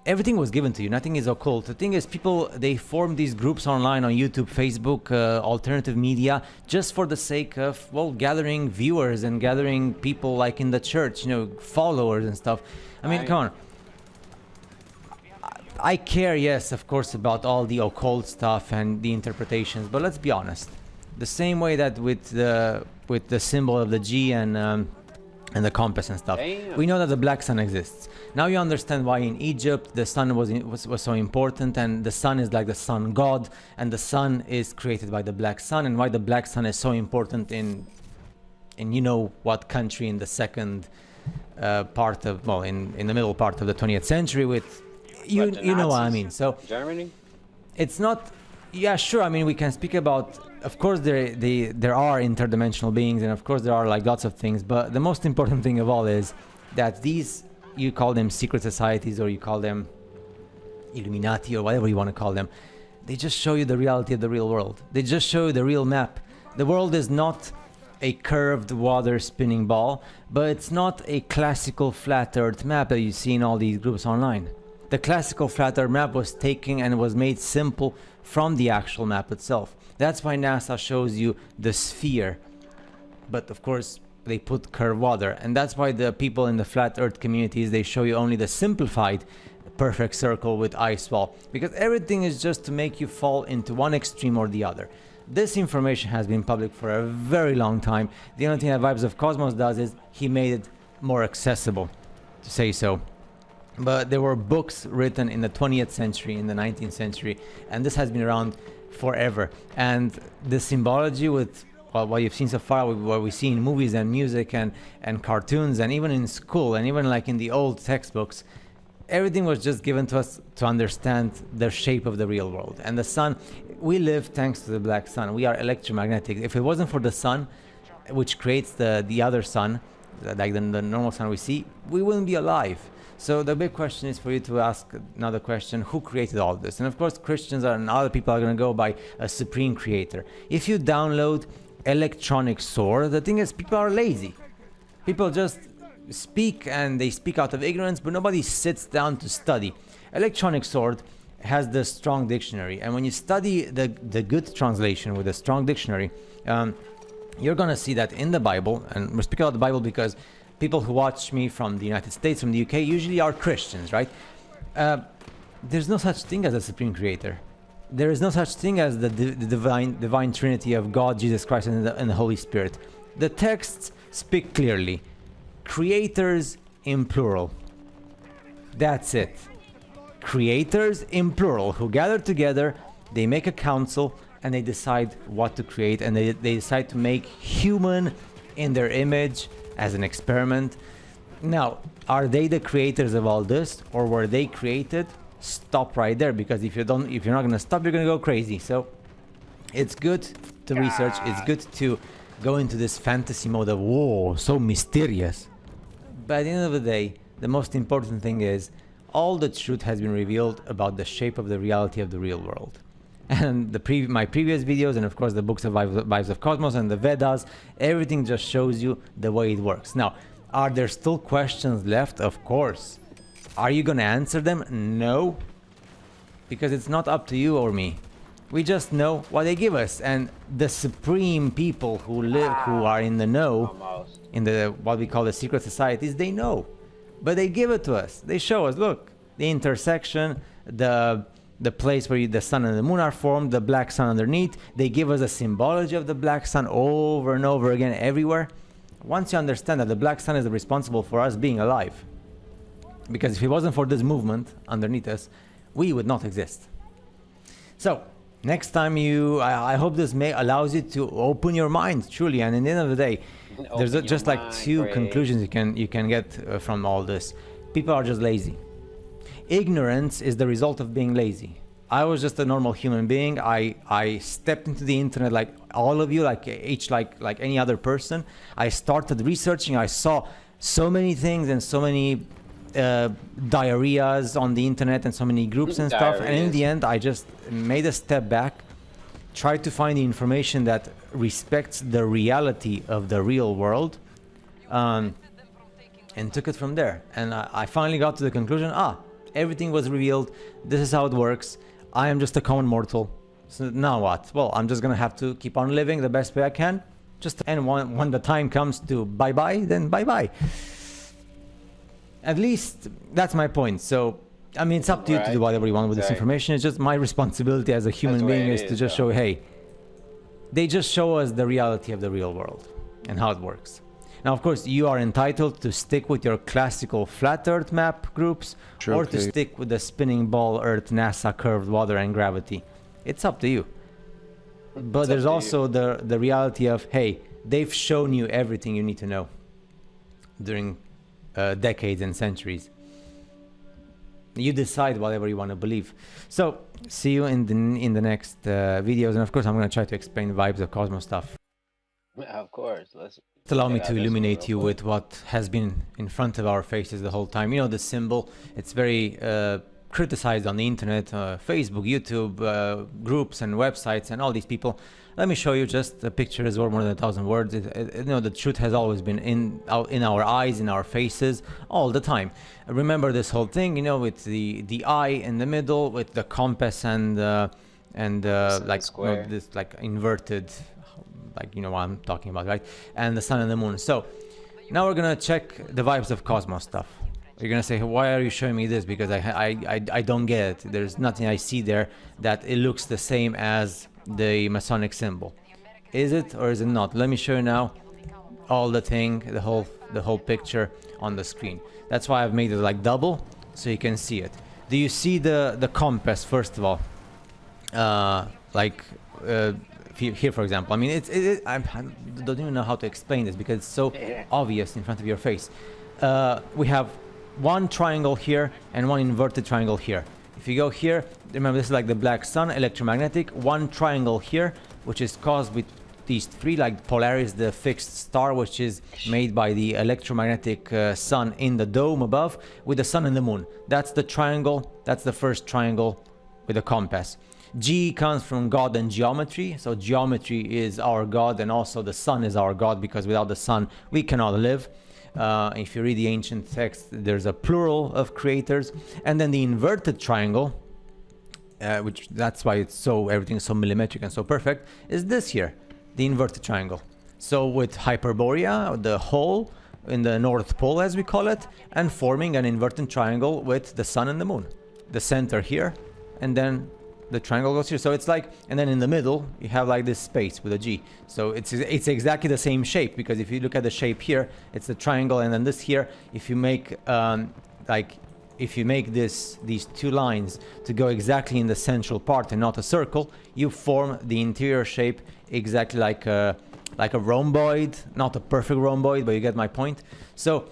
everything was given to you. Nothing is occult. The thing is, people, they form these groups online on YouTube, Facebook, alternative media, just for the sake of, well, gathering viewers and gathering people like in the church, followers and stuff. I mean, come on. I care, yes, of course, about all the occult stuff and the interpretations, but let's be honest. The same way that with the symbol of the G and the compass and stuff, we know that the Black Sun exists. Now you understand why in Egypt the sun was so important, and the sun is like the sun god, and the sun is created by the Black Sun, and why the Black Sun is so important in what country in the second part of, well, in the middle part of the 20th century with you know what I mean. So Germany? It's not. Yeah, sure. I mean, we can speak about. Of course, there are interdimensional beings, and of course there are like lots of things. But the most important thing of all is that these, you call them secret societies, or you call them Illuminati, or whatever you want to call them, they just show you the reality of the real world. They just show you the real map. The world is not a curved water spinning ball, but it's not a classical flat Earth map that you see in all these groups online. The classical flat Earth map was taken and was made simple from the actual map itself. That's why NASA shows you the sphere, but of course they put curved water, and that's why the people in the flat Earth communities, they show you only the simplified perfect circle with ice wall, because everything is just to make you fall into one extreme or the other. This information has been public for a very long time. The only thing that Vibes of Cosmos does is he made it more accessible, to say so. But there were books written in the 20th century, in the 19th century, and this has been around forever. And the symbology with what you've seen so far, what we see in movies and music and cartoons, and even in school, and even like in the old textbooks, everything was just given to us to understand the shape of the real world. And the sun, we live thanks to the Black Sun. We are electromagnetic. If it wasn't for the sun, which creates the other sun, like the normal sun we see, we wouldn't be alive. So the big question is for you to ask another question: who created all this? And of course, Christians and other people are going to go by a supreme creator. If you download Electronic Sword, the thing is, people are lazy. People just speak, and they speak out of ignorance, but nobody sits down to study. Electronic Sword has the Strong Dictionary, and when you study the good translation with the Strong Dictionary, you're gonna see that in the Bible, and we're speaking about the Bible because people who watch me from the United States, from the UK, usually are Christians, right? There's no such thing as a supreme creator. There is no such thing as the divine Trinity of God, Jesus Christ, and the Holy Spirit. The texts speak clearly. Creators in plural. That's it. Creators in plural who gather together, they make a council, and they decide what to create, and they decide to make human in their image as an experiment. Now, are they the creators of all this, or were they created? Stop right there, because if you're not gonna stop, you're gonna go crazy. So it's good to research, it's good to go into this fantasy mode of whoa, so mysterious. But at the end of the day, the most important thing is all the truth has been revealed about the shape of the reality of the real world. And my previous videos, and of course the books of Vibes of Cosmos and the Vedas, everything just shows you the way it works. Now, are there still questions left? Of course. Are you gonna answer them? No. Because it's not up to you or me. We just know what they give us, and the supreme people who are in the know, in the what we call the secret societies, they know. But they give it to us. They show us, look, the intersection, the place where the sun and the moon are formed, the black sun underneath. They give us a symbology of the black sun over and over again everywhere. Once you understand that the black sun is responsible for us being alive, because if it wasn't for this movement underneath us, we would not exist. So next time I hope this allows you to open your mind truly, and in the end of the day, there's just like two conclusions you can get from all this. People are just lazy. Ignorance is the result of being lazy. I was just a normal human being. I stepped into the internet like all of you, like any other person. I started researching. I saw so many things and so many diarrheas on the internet and so many groups and stuff. And in the end, I just made a step back, tried to find the information that respects the reality of the real world, and took it from there. And I finally got to the conclusion, everything was revealed. This is how it works. I am just a common mortal. So now what? Well, I'm just gonna have to keep on living the best way I can. And when the time comes to bye-bye, then bye-bye. At least that's my point. So, I mean, it's up to you to do whatever you want with this information. It's just my responsibility as a human being is to just show, hey, they just show us the reality of the real world and how it works. Now, of course, you are entitled to stick with your classical flat Earth map groups, or to stick with the spinning ball Earth, NASA, curved water, and gravity. It's up to you. But there's also the reality of, hey, they've shown you everything you need to know during decades and centuries. You decide whatever you want to believe. So, see you in the next videos, and of course, I'm going to try to explain Vibes of Cosmos stuff. Of course, Allow me to illuminate you with what has been in front of our faces the whole time. You know, the symbol, it's very criticized on the internet, Facebook, YouTube, groups and websites and all these people. Let me show you just a picture is worth more than 1,000 words. You know, the truth has always been in our eyes, in our faces, all the time. Remember this whole thing, you know, with the eye in the middle, with the compass and like this like inverted, like, you know what I'm talking about, right? And the sun and the moon. So now we're gonna check the Vibes of Cosmos stuff. You're gonna say, why are you showing me this? Because I don't get it. There's nothing I see there that it looks the same as the Masonic symbol. Is it or is it not? Let me show you now all the thing, the whole picture on the screen. That's why I've made it like double so you can see it. Do you see the compass first of all? Here, for example, I mean, I don't even know how to explain this because it's so obvious in front of your face. We have one triangle here and one inverted triangle here. If you go here, remember this is like the black sun, electromagnetic. One triangle here, which is caused with these three, like Polaris, the fixed star, which is made by the electromagnetic sun in the dome above, with the sun and the moon. That's the triangle. That's the first triangle with a compass. G comes from God and geometry. So geometry is our God, and also the sun is our God, because without the sun we cannot live. If you read the ancient text, there's a plural of creators. And then the inverted triangle which that's why it's so everything is so millimetric and so perfect, is this here, the inverted triangle. So with Hyperborea, the hole in the North Pole as we call it, and forming an inverted triangle with the sun and the moon. The center here, and then the triangle goes here. So it's like, and then in the middle you have like this space with a G. So it's exactly the same shape, because if you look at the shape here, it's the triangle, and then this here, if you make if you make these two lines to go exactly in the central part and not a circle, you form the interior shape exactly like a rhomboid, not a perfect rhomboid, but you get my point. So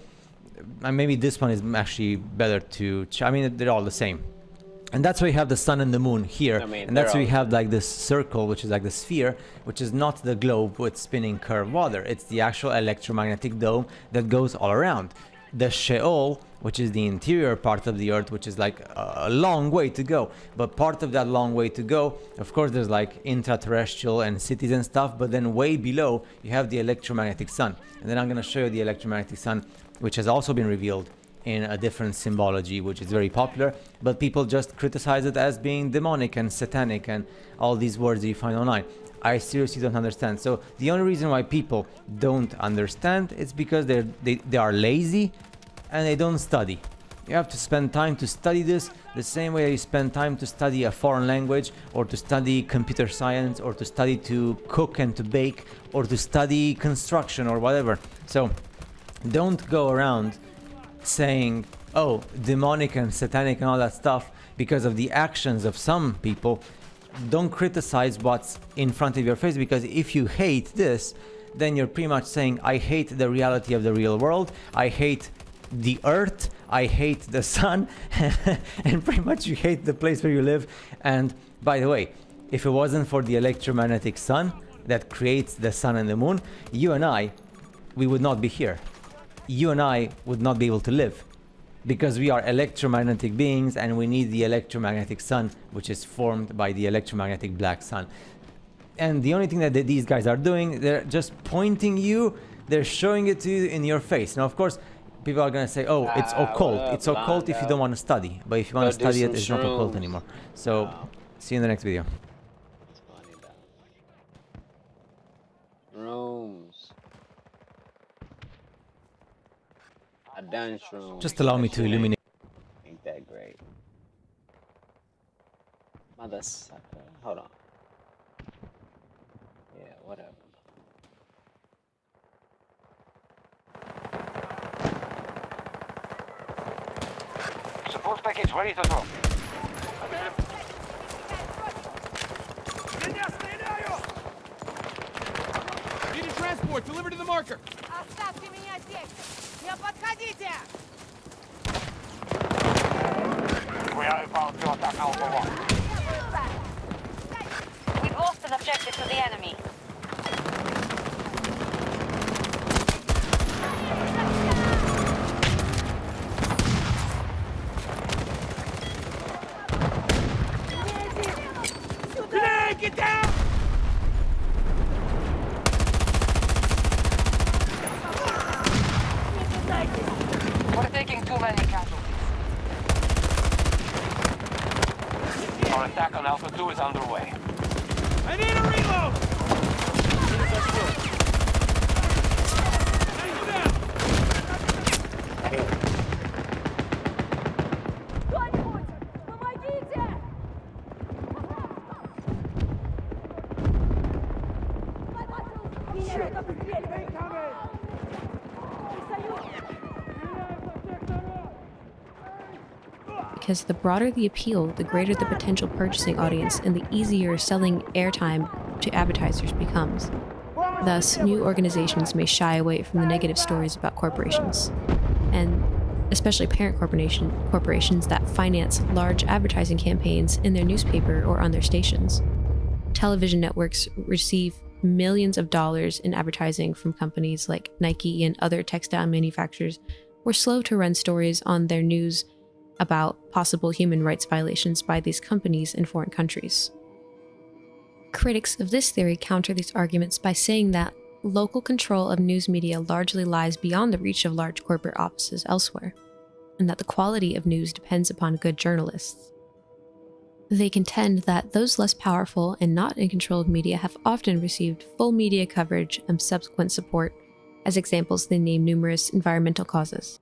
maybe this one is actually better to, I mean, they're all the same. And that's why you have the sun and the moon here. I mean, and that's why you have like this circle, which is like the sphere, which is not the globe with spinning curved water. It's the actual electromagnetic dome that goes all around. The Sheol, which is the interior part of the earth, which is like a long way to go. But part of that long way to go, of course, there's like intraterrestrial and cities and stuff, but then way below, you have the electromagnetic sun. And then I'm going to show you the electromagnetic sun, which has also been revealed in a different symbology, which is very popular, but people just criticize it as being demonic and satanic and all these words that you find online. I seriously don't understand. So the only reason why people don't understand is because they are lazy and they don't study. You have to spend time to study this the same way you spend time to study a foreign language, or to study computer science, or to study to cook and to bake, or to study construction or whatever. So don't go around saying, oh, demonic and satanic and all that stuff because of the actions of some people. Don't criticize what's in front of your face, because if you hate this, then you're pretty much saying, I hate the reality of the real world, I hate the earth, I hate the sun, and pretty much you hate the place where you live. And by the way, if it wasn't for the electromagnetic sun that creates the sun and the moon, you and I, we would not be here. You and I would not be able to live, because we are electromagnetic beings and we need the electromagnetic sun, which is formed by the electromagnetic black sun. And the only thing that these guys are doing, they're just pointing you, they're showing it to you in your face. Now, of course, people are going to say, oh, it's occult. It's occult if you don't want to study. But if you want to study it, it's not occult anymore. So, see you in the next video. Rooms. I done shrooms. Just allow me to illuminate. Ain't that great. Mother sucker. Hold on. Yeah, whatever. Support package ready to drop. Need a transport. Deliver to the marker. Оставьте меня здесь! Не подходите! We are about to attack Alpha 1. We've lost an objective to the enemy. Grenade! Get down! We're taking too many casualties. Our attack on Alpha 2 is underway. I need a reload! Кто-нибудь! Помогите! Меня это обстреливает! Because the broader the appeal, the greater the potential purchasing audience and the easier selling airtime to advertisers becomes. Thus, new organizations may shy away from the negative stories about corporations, and especially parent corporations that finance large advertising campaigns in their newspaper or on their stations. Television networks receive millions of dollars in advertising from companies like Nike and other textile manufacturers were slow to run stories on their news about possible human rights violations by these companies in foreign countries. Critics of this theory counter these arguments by saying that local control of news media largely lies beyond the reach of large corporate offices elsewhere, and that the quality of news depends upon good journalists. They contend that those less powerful and not in control of media have often received full media coverage and subsequent support. As examples, they name numerous environmental causes.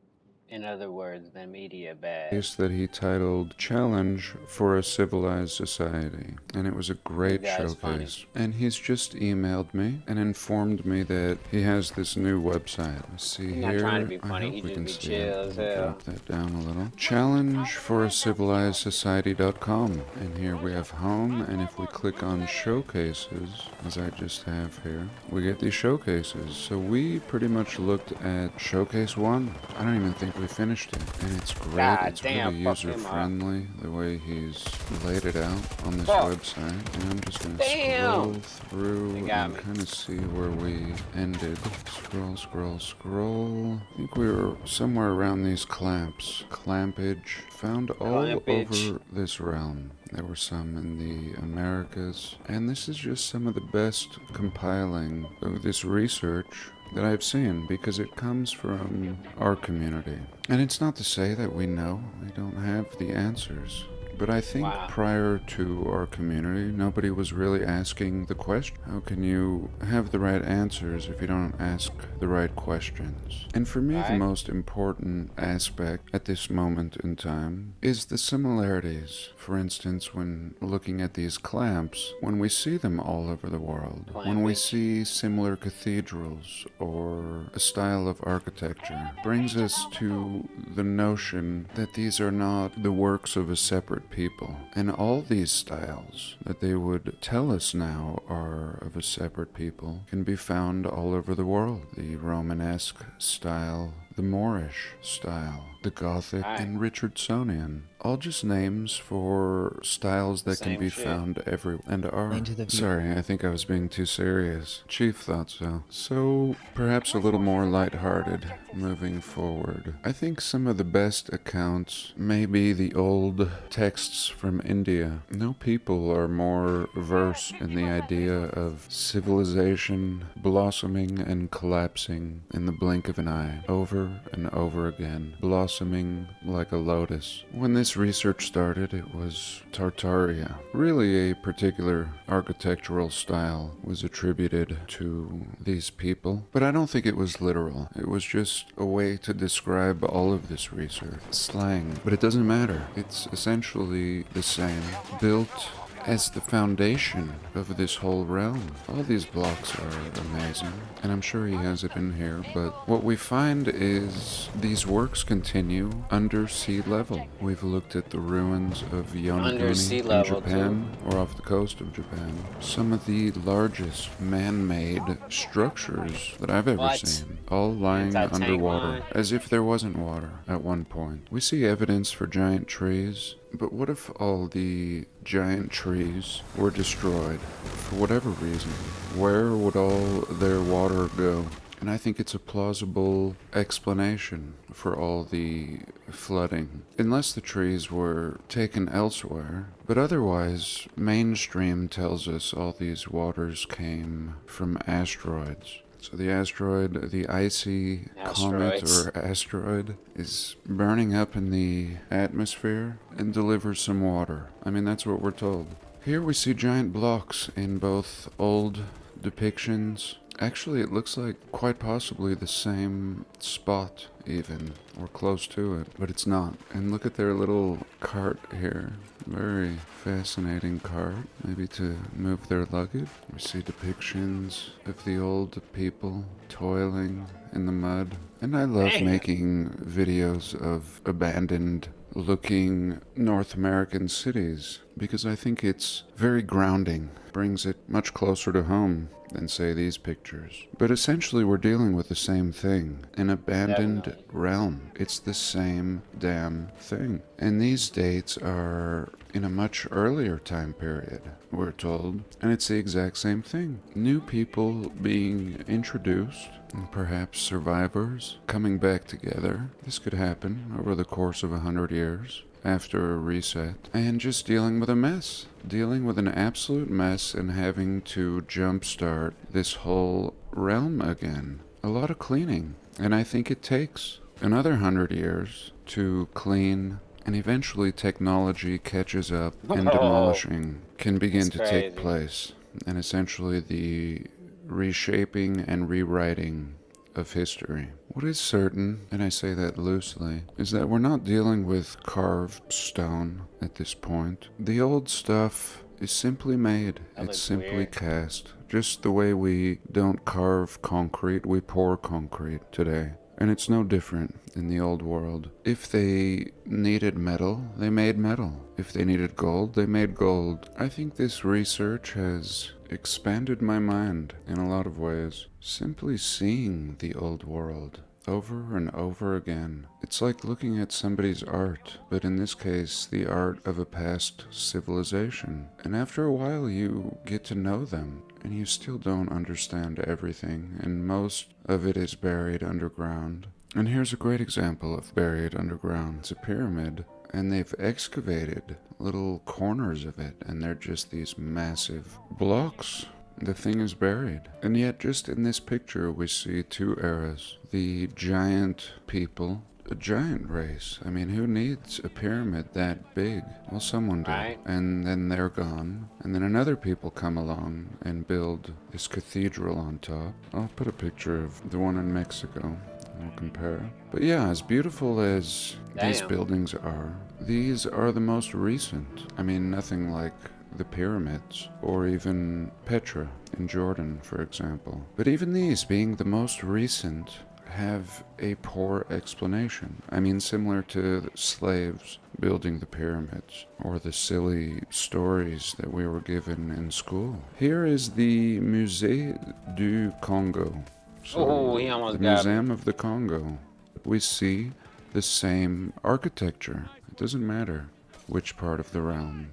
In other words, the media bad. Piece that he titled Challenge for a Civilized Society, and it was a great That guy's showcase. And he's just emailed me and informed me that he has this new website. Let's see He's here. not trying to be I funny, hope he we just can be see chill it. as hell. Drop that down a little. Challenge for a Civilized Society.com. And here we have home, and if we click on showcases, as I just have here, we get these showcases. So we pretty much looked at showcase 1. I don't even think we finished it, and it's great. God It's damn, really fuck him user up. friendly the way he's laid it out on this Fuck. website. And I'm just gonna Damn. scroll through They got and me. kind of see where we ended. Scroll, scroll, scroll. I think we were somewhere around these clamps. Clampage. Found all Clampage. over this realm. There were some in the Americas, and this is just some of the best compiling of this research that I've seen, because it comes from our community. And it's not to say that we know, we don't have the answers. But I think Wow. prior to our community, nobody was really asking the question. How can you have the right answers if you don't ask the right questions? And for me, the Right. most important aspect at this moment in time is the similarities. For instance, when looking at these clamps, when we see them all over the world, when we Clampage. see similar cathedrals or a style of architecture, brings us to the notion that these are not the works of a separate people. And all these styles that they would tell us now are of a separate people can be found all over the world. The Romanesque style, the Moorish style, the Gothic, Aye. and Richardsonian. All just names for styles that can Same be shit. found everywhere and are. Into the view. Sorry, I think I was being too serious. Chief thought so. So, perhaps a little more lighthearted moving forward. I think some of the best accounts may be the old texts from India. No people are more versed in the idea of civilization blossoming and collapsing in the blink of an eye, over and over again, blossoming like a lotus. When this research started, it was Tartaria. Really, a particular architectural style was attributed to these people, but I don't think it was literal. It was just a way to describe all of this research. Slang, but it doesn't matter. It's essentially the same, built as the foundation of this whole realm. All these blocks are amazing, and I'm sure he has it in here, but what we find is these works continue under sea level. We've looked at the ruins of Under sea Yonaguni in level, Japan, or off the coast of Japan. Some of the largest man-made structures that I've ever What? seen, all lying Anti-tank underwater, line? as if there wasn't water at one point. We see evidence for giant trees, but what if all the giant trees were destroyed for whatever reason? Where would all their water go? And I think it's a plausible explanation for all the flooding, unless the trees were taken elsewhere. But otherwise, mainstream tells us all these waters came from asteroids. So the asteroid, the icy comet Asteroids. or asteroid, is burning up in the atmosphere and delivers some water. I mean, that's what we're told. Here we see giant blocks in both old depictions. Actually, it looks like quite possibly the same spot even, or close to it, but it's not. And look at their little cart here. Very fascinating cart, maybe to move their luggage. We see depictions of the old people toiling in the mud. And I love Dang. making videos of abandoned looking North American cities because I think it's very grounding, brings it much closer to home than, say, these pictures. But essentially we're dealing with the same thing, an abandoned Definitely. realm. It's the same damn thing. And these dates are in a much earlier time period, we're told, and it's the exact same thing. New people being introduced, and perhaps survivors coming back together. This could happen over the course of 100 years after a reset, and just dealing with a mess, dealing with an absolute mess and having to jumpstart this whole realm again. A lot of cleaning, and I think it takes another 100 years to clean and eventually technology catches up and Oh, demolishing can begin that's to take crazy. place, and essentially the reshaping and rewriting of history. What is certain, and I say that loosely, is that we're not dealing with carved stone at this point. The old stuff is simply made. That It's looks simply weird. cast. Just the way we don't carve concrete, we pour concrete today. And it's no different in the old world. If they needed metal, they made metal. If they needed gold, they made gold. I think this research has expanded my mind in a lot of ways. Simply seeing the old world over and over again. It's like looking at somebody's art, but in this case, the art of a past civilization. And after a while, you get to know them, and you still don't understand everything, and most of it is buried underground. And here's a great example of buried underground. It's a pyramid, and they've excavated little corners of it, and they're just these massive blocks. The thing is buried. And yet, just in this picture, we see two eras. The giant people, a giant race. I mean, who needs a pyramid that big? Well, someone did. Right. And then they're gone. And then another people come along and build this cathedral on top. I'll put a picture of the one in Mexico. We'll compare. But yeah, as beautiful as these Damn. buildings are, these are the most recent. I mean, nothing like the pyramids, or even Petra in Jordan, for example. But even these, being the most recent, have a poor explanation. I mean, similar to the slaves building the pyramids, or the silly stories that we were given in school. Here is the Musée du Congo. Oh, he almost the got me. Museum of the Congo. We see the same architecture. It doesn't matter which part of the realm.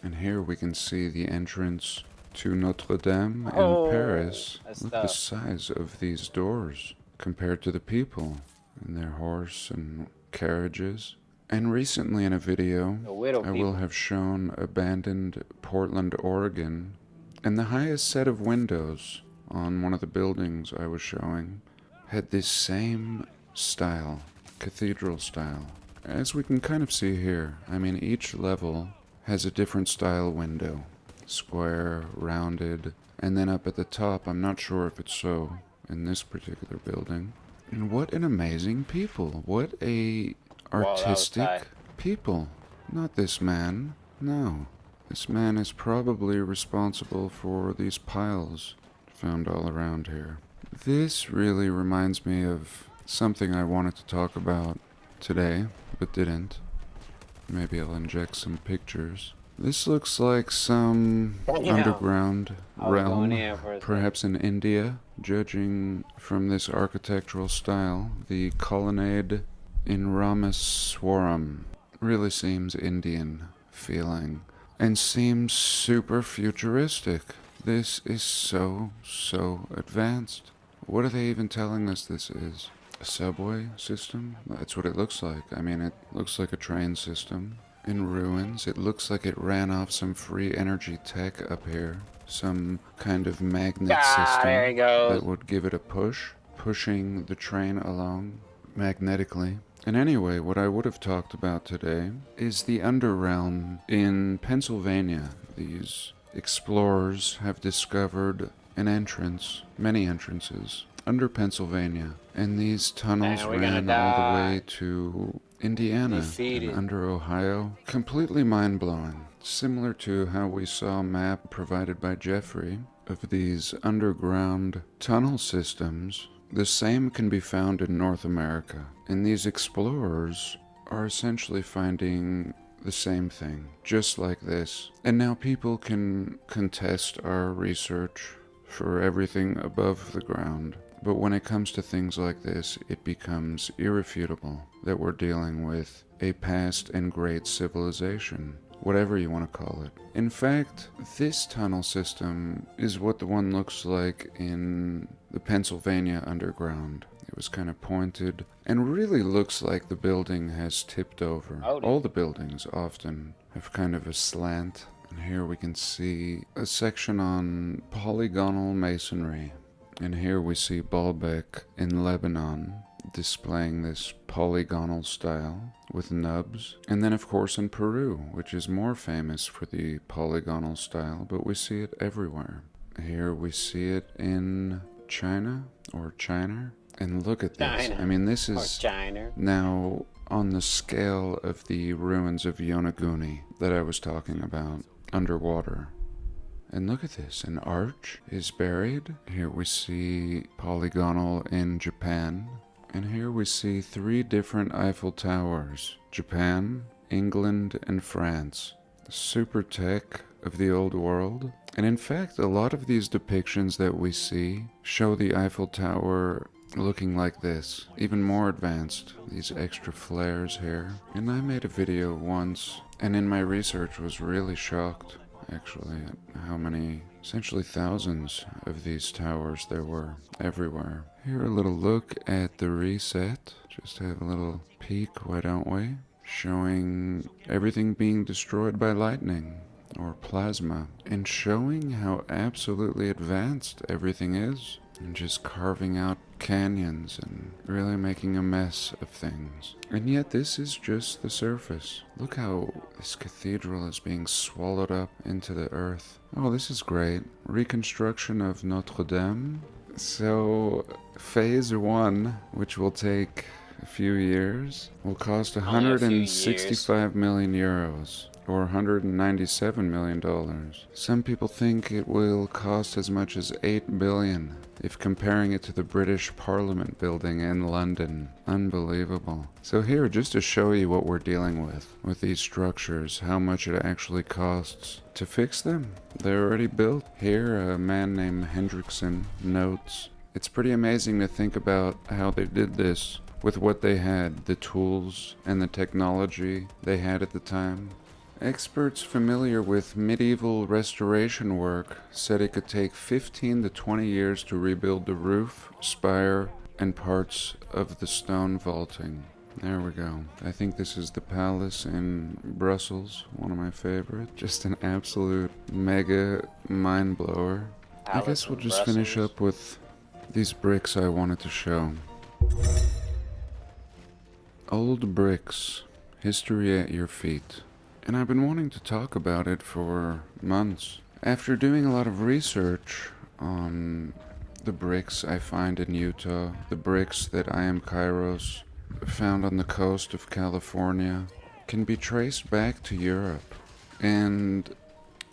And here we can see the entrance to Notre Dame in Oh, Paris. that's Look the tough. size of these doors compared to the people and their horse and carriages. And recently in a video, The widow I will people. have shown abandoned Portland, Oregon, and the highest set of windows on one of the buildings I was showing had this same style, cathedral style. As we can kind of see here, I mean, each level has a different style window. Square, rounded, and then up at the top, I'm not sure if it's so in this particular building. And what an amazing people. What a Wow, that was artistic tight. people. Not this man. No. This man is probably responsible for these piles found all around here. This really reminds me of something I wanted to talk about today, but didn't. Maybe I'll inject some pictures. This looks like some Yeah. underground I was going realm, in for a perhaps in India, judging from this architectural style. The colonnade in Rameswaram really seems Indian feeling and seems super futuristic. This is so advanced. What are they even telling us this is? A subway system? That's what it looks like. I mean, it looks like a train system in ruins. It looks like it ran off some free energy tech up here. Some kind of magnet system there he goes. that would give it a push, pushing the train along magnetically. And anyway, what I would have talked about today is the underrealm in Pennsylvania. These explorers have discovered an entrance, many entrances, under Pennsylvania. And these tunnels Man, we're gonna ran all the die. way to Indiana and Defeated. under Ohio. Completely mind-blowing. Similar to how we saw a map provided by Jeffrey of these underground tunnel systems. The same can be found in North America. And these explorers are essentially finding the same thing, just like this. And now people can contest our research for everything above the ground. But when it comes to things like this, it becomes irrefutable that we're dealing with a past and great civilization, whatever you want to call it. In fact, this tunnel system is what the one looks like in the Pennsylvania Underground. It was kind of pointed and really looks like the building has tipped over. Oh, All the buildings often have kind of a slant. And here we can see a section on polygonal masonry. And here we see Baalbek in Lebanon. displaying this polygonal style with nubs. And then of course in Peru, which is more famous for the polygonal style, but we see it everywhere. Here we see it in China, or China. And look at this. China. I mean, this Or is China. now on the scale of the ruins of Yonaguni that I was talking about, underwater. And look at this, an arch is buried. Here we see polygonal in Japan. And here we see 3 different Eiffel Towers. Japan, England, and France. Super tech of the old world. And in fact, a lot of these depictions that we see show the Eiffel Tower looking like this, even more advanced. These extra flares here. And I made a video once, and in my research was really shocked, actually, at how many, essentially thousands of these towers there were everywhere. Here a little look at the reset, just to have a little peek, why don't we? Showing everything being destroyed by lightning, or plasma, and showing how absolutely advanced everything is, and just carving out canyons and really making a mess of things. And yet this is just the surface. Look how this cathedral is being swallowed up into the earth. Oh, this is great. Reconstruction of Notre Dame. So phase 1, which will take a few years, will cost Only a few 165 million euros. Or $197 million. Some people think it will cost as much as 8 billion, if comparing it to the British Parliament building in London. Unbelievable. So here, just to show you what we're dealing with these structures, how much it actually costs to fix them. They're already built. Here, a man named Hendrickson notes, it's pretty amazing to think about how they did this with what they had, the tools and the technology they had at the time. Experts familiar with medieval restoration work said it could take 15 to 20 years to rebuild the roof, spire, and parts of the stone vaulting. There we go. I think this is the palace in Brussels, one of my favorite. Just an absolute mega mind blower. I guess we'll just finish up with these bricks I wanted to show. Old bricks. History at your feet. And I've been wanting to talk about it for months. After doing a lot of research on the bricks I find in Utah, the bricks that I Am Kairos found on the coast of California, can be traced back to Europe. And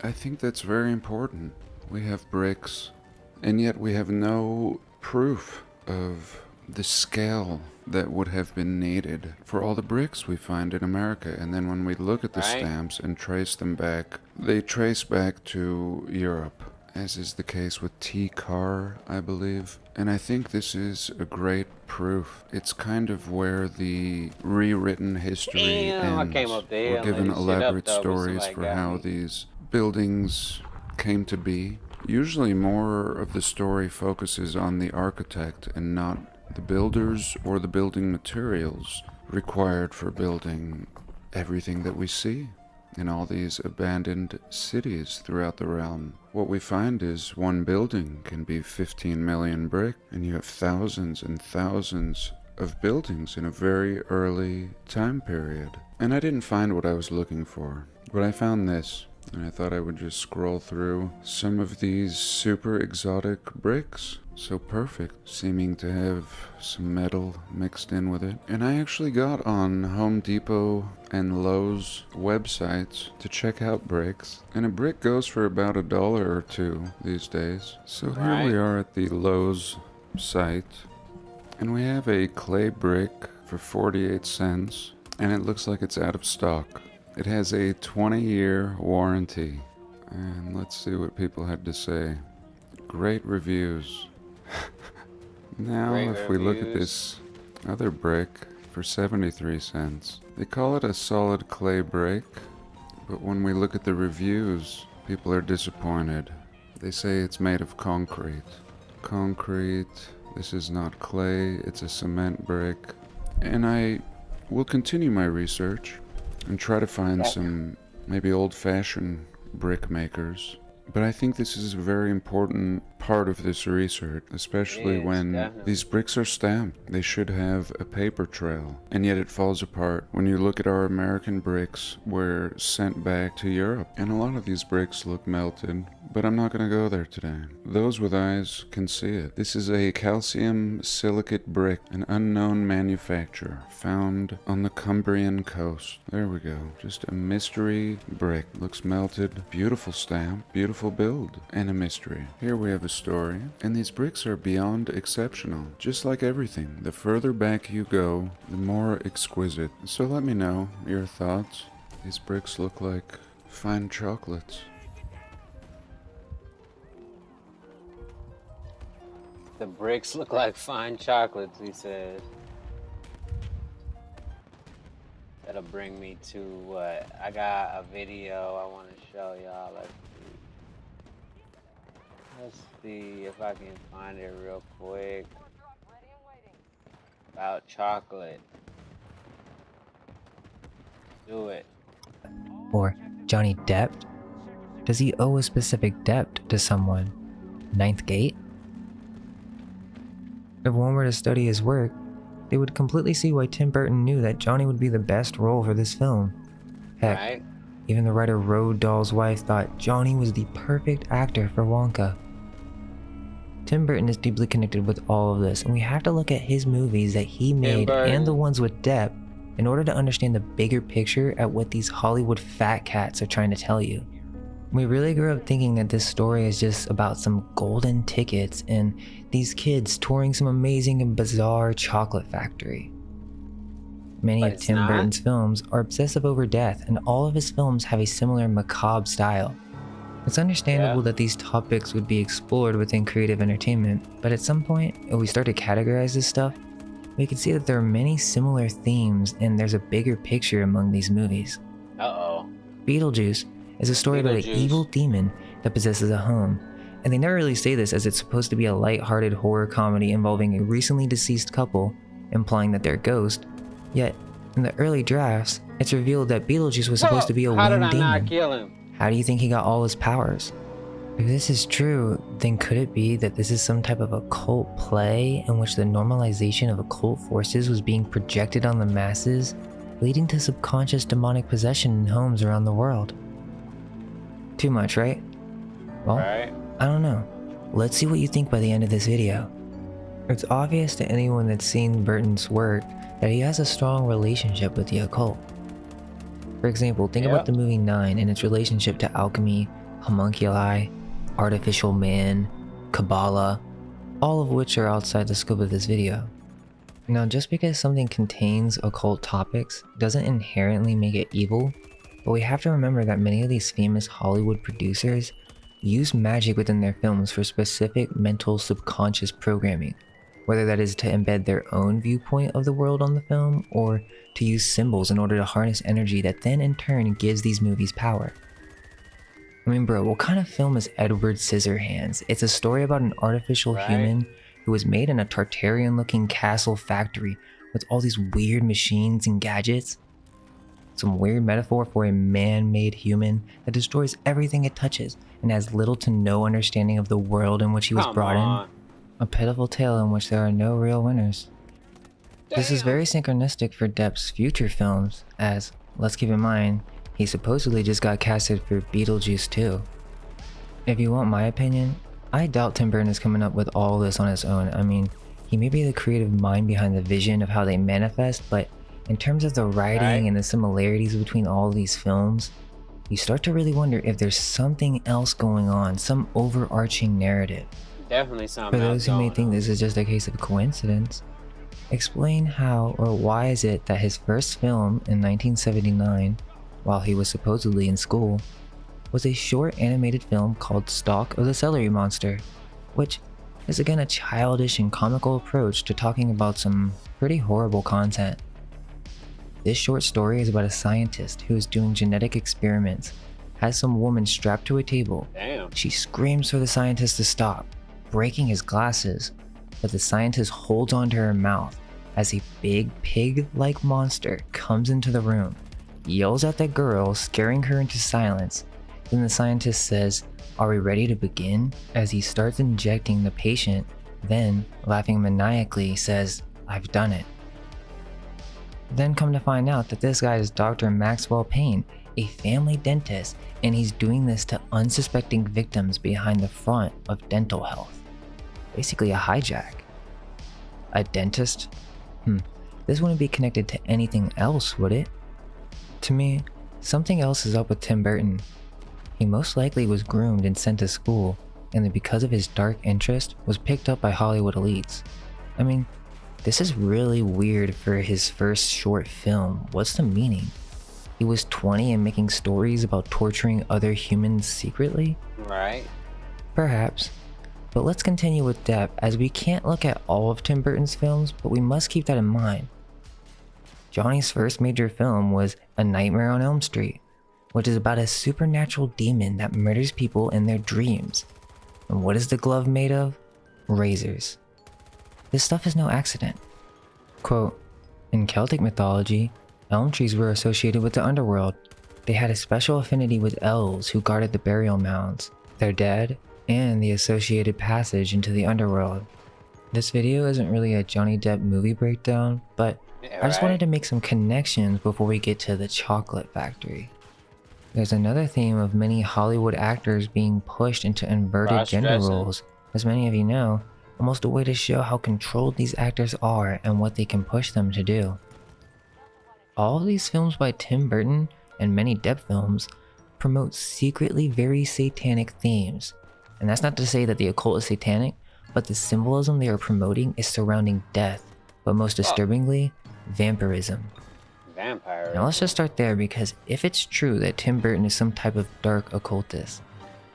I think that's very important. We have bricks, and yet we have no proof of the scale that would have been needed for all the bricks we find in America. And then when we look at the stamps and trace them back, they trace back to Europe, as is the case with T-Car, I believe. And I think this is a great proof. It's kind of where the rewritten history ends. We're given elaborate stories for how these buildings came to be. Usually more of the story focuses on the architect and not the builders or the building materials required for building everything that we see in all these abandoned cities throughout the realm. What we find is one building can be 15 million brick, and you have thousands and thousands of buildings in a very early time period. And I didn't find what I was looking for, but I found this. And I thought I would just scroll through some of these super exotic bricks. So perfect, seeming to have some metal mixed in with it. And I actually got on Home Depot and Lowe's websites to check out bricks. And a brick goes for about $1 or $2 these days. So here we are at the Lowe's site. And we have a clay brick for 48 cents. And it looks like it's out of stock. It has a 20-year warranty. And let's see what people had to say. Great reviews. Now, if we look at this other brick for 73 cents, they call it a solid clay brick, but when we look at the reviews, people are disappointed. They say it's made of concrete. Concrete, this is not clay, it's a cement brick. And I will continue my research and try to find some maybe old-fashioned brick makers. But I think this is a very important part of this research, especially Yes, when definitely. these bricks are stamped. They should have a paper trail, and yet it falls apart. When you look at our American bricks, were sent back to Europe, and a lot of these bricks look melted, but I'm not going to go there today. Those with eyes can see it. This is a calcium silicate brick, an unknown manufacturer, found on the Cumbrian coast. There we go. Just a mystery brick. Looks melted. Beautiful stamp, beautiful build, and a mystery. Here we have a story, and these bricks are beyond exceptional. Just like everything, the further back you go, the more exquisite. So let me know your thoughts. These bricks look like fine chocolates. The bricks look like fine chocolates, he says. That'll bring me to what? I got a video I want to show y'all. Let's see if I can find it real quick. About chocolate. Do it. Or Johnny Depp? Does he owe a specific debt to someone? Ninth Gate? If one were to study his work, they would completely see why Tim Burton knew that Johnny would be the best role for this film. Heck, Right? even the writer Roald Dahl's wife thought Johnny was the perfect actor for Wonka. Tim Burton is deeply connected with all of this, and we have to look at his movies that he made and the ones with Depp in order to understand the bigger picture at what these Hollywood fat cats are trying to tell you. We really grew up thinking that this story is just about some golden tickets and these kids touring some amazing and bizarre chocolate factory. Many But of it's Tim not. Burton's films are obsessive over death, and all of his films have a similar macabre style. It's understandable that these topics would be explored within creative entertainment, but at some point, if we start to categorize this stuff, we can see that there are many similar themes and there's a bigger picture among these movies. Uh-oh. Beetlejuice is a story about an Beetlejuice. evil demon that possesses a home. And they never really say this, as it's supposed to be a light-hearted horror comedy involving a recently deceased couple, implying that they're a ghost. Yet, in the early drafts, it's revealed that Beetlejuice was supposed to be a How did winged I demon. not kill him? How do you think he got all his powers? If this is true, then could it be that this is some type of occult play in which the normalization of occult forces was being projected on the masses, leading to subconscious demonic possession in homes around the world? Too much, right? Well, Right? I don't know. Let's see what you think by the end of this video. It's obvious to anyone that's seen Burton's work that he has a strong relationship with the occult. For example, think about the movie 9 and its relationship to alchemy, homunculi, artificial man, Kabbalah, all of which are outside the scope of this video. Now, just because something contains occult topics doesn't inherently make it evil, but we have to remember that many of these famous Hollywood producers use magic within their films for specific mental subconscious programming, whether that is to embed their own viewpoint of the world on the film or to use symbols in order to harness energy that then in turn gives these movies power. I mean, bro, what kind of film is Edward Scissorhands? It's a story about an artificial human who was made in a Tartarian-looking castle factory with all these weird machines and gadgets. Some weird metaphor for a man-made human that destroys everything it touches and has little to no understanding of the world in which he was brought in. A pitiful tale in which there are no real winners. This is very synchronistic for Depp's future films, as, let's keep in mind, he supposedly just got casted for Beetlejuice 2. If you want my opinion, I doubt Tim Burton is coming up with all this on his own. I mean, he may be the creative mind behind the vision of how they manifest, but in terms of the writing and the similarities between all these films, you start to really wonder if there's something else going on, some overarching narrative. Definitely something For else those who may going think on. this is just a case of coincidence, explain how or why is it that his first film in 1979, while he was supposedly in school, was a short animated film called Stalk of the Celery Monster, which is again a childish and comical approach to talking about some pretty horrible content. This short story is about a scientist who is doing genetic experiments, has some woman strapped to a table. Damn. She screams for the scientist to stop, breaking his glasses, but the scientist holds onto her mouth as a big pig-like monster comes into the room, yells at the girl, scaring her into silence. Then the scientist says, Are we ready to begin? As he starts injecting the patient, then, laughing maniacally, says, "I've done it." Then come to find out that this guy is Dr. Maxwell Payne, a family dentist, and he's doing this to unsuspecting victims behind the front of dental health. Basically a hijack. A dentist? This wouldn't be connected to anything else, would it? To me, something else is up with Tim Burton. He most likely was groomed and sent to school, and then because of his dark interest, was picked up by Hollywood elites. I mean, this is really weird for his first short film. What's the meaning? He was 20 and making stories about torturing other humans secretly? Right. Perhaps. But let's continue with Depp, as we can't look at all of Tim Burton's films, but we must keep that in mind. Johnny's first major film was A Nightmare on Elm Street, which is about a supernatural demon that murders people in their dreams. And what is the glove made of? Razors. This stuff is no accident. Quote, in Celtic mythology, elm trees were associated with the underworld. They had a special affinity with elves who guarded the burial mounds, their dead, and the associated passage into the underworld. This video isn't really a Johnny Depp movie breakdown, but I just wanted to make some connections before we get to the chocolate factory. There's another theme of many Hollywood actors being pushed into inverted gender roles. As many of you know, almost a way to show how controlled these actors are and what they can push them to do. All of these films by Tim Burton, and many Depp films, promote secretly very satanic themes. And that's not to say that the occult is satanic, but the symbolism they are promoting is surrounding death, but most disturbingly, vampirism. Vampire. Now let's just start there, because if it's true that Tim Burton is some type of dark occultist,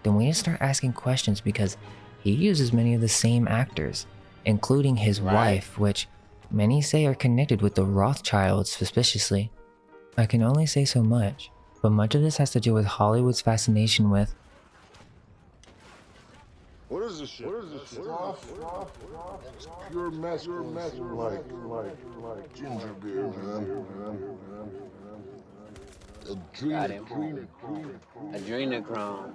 then we need to start asking questions, because he uses many of the same actors, including his wife, which many say are connected with the Rothschilds suspiciously. I can only say so much, but much of this has to do with Hollywood's fascination with what is this shit? What is this shit? It's pure mess, like ginger beer, man. Adrenochrome.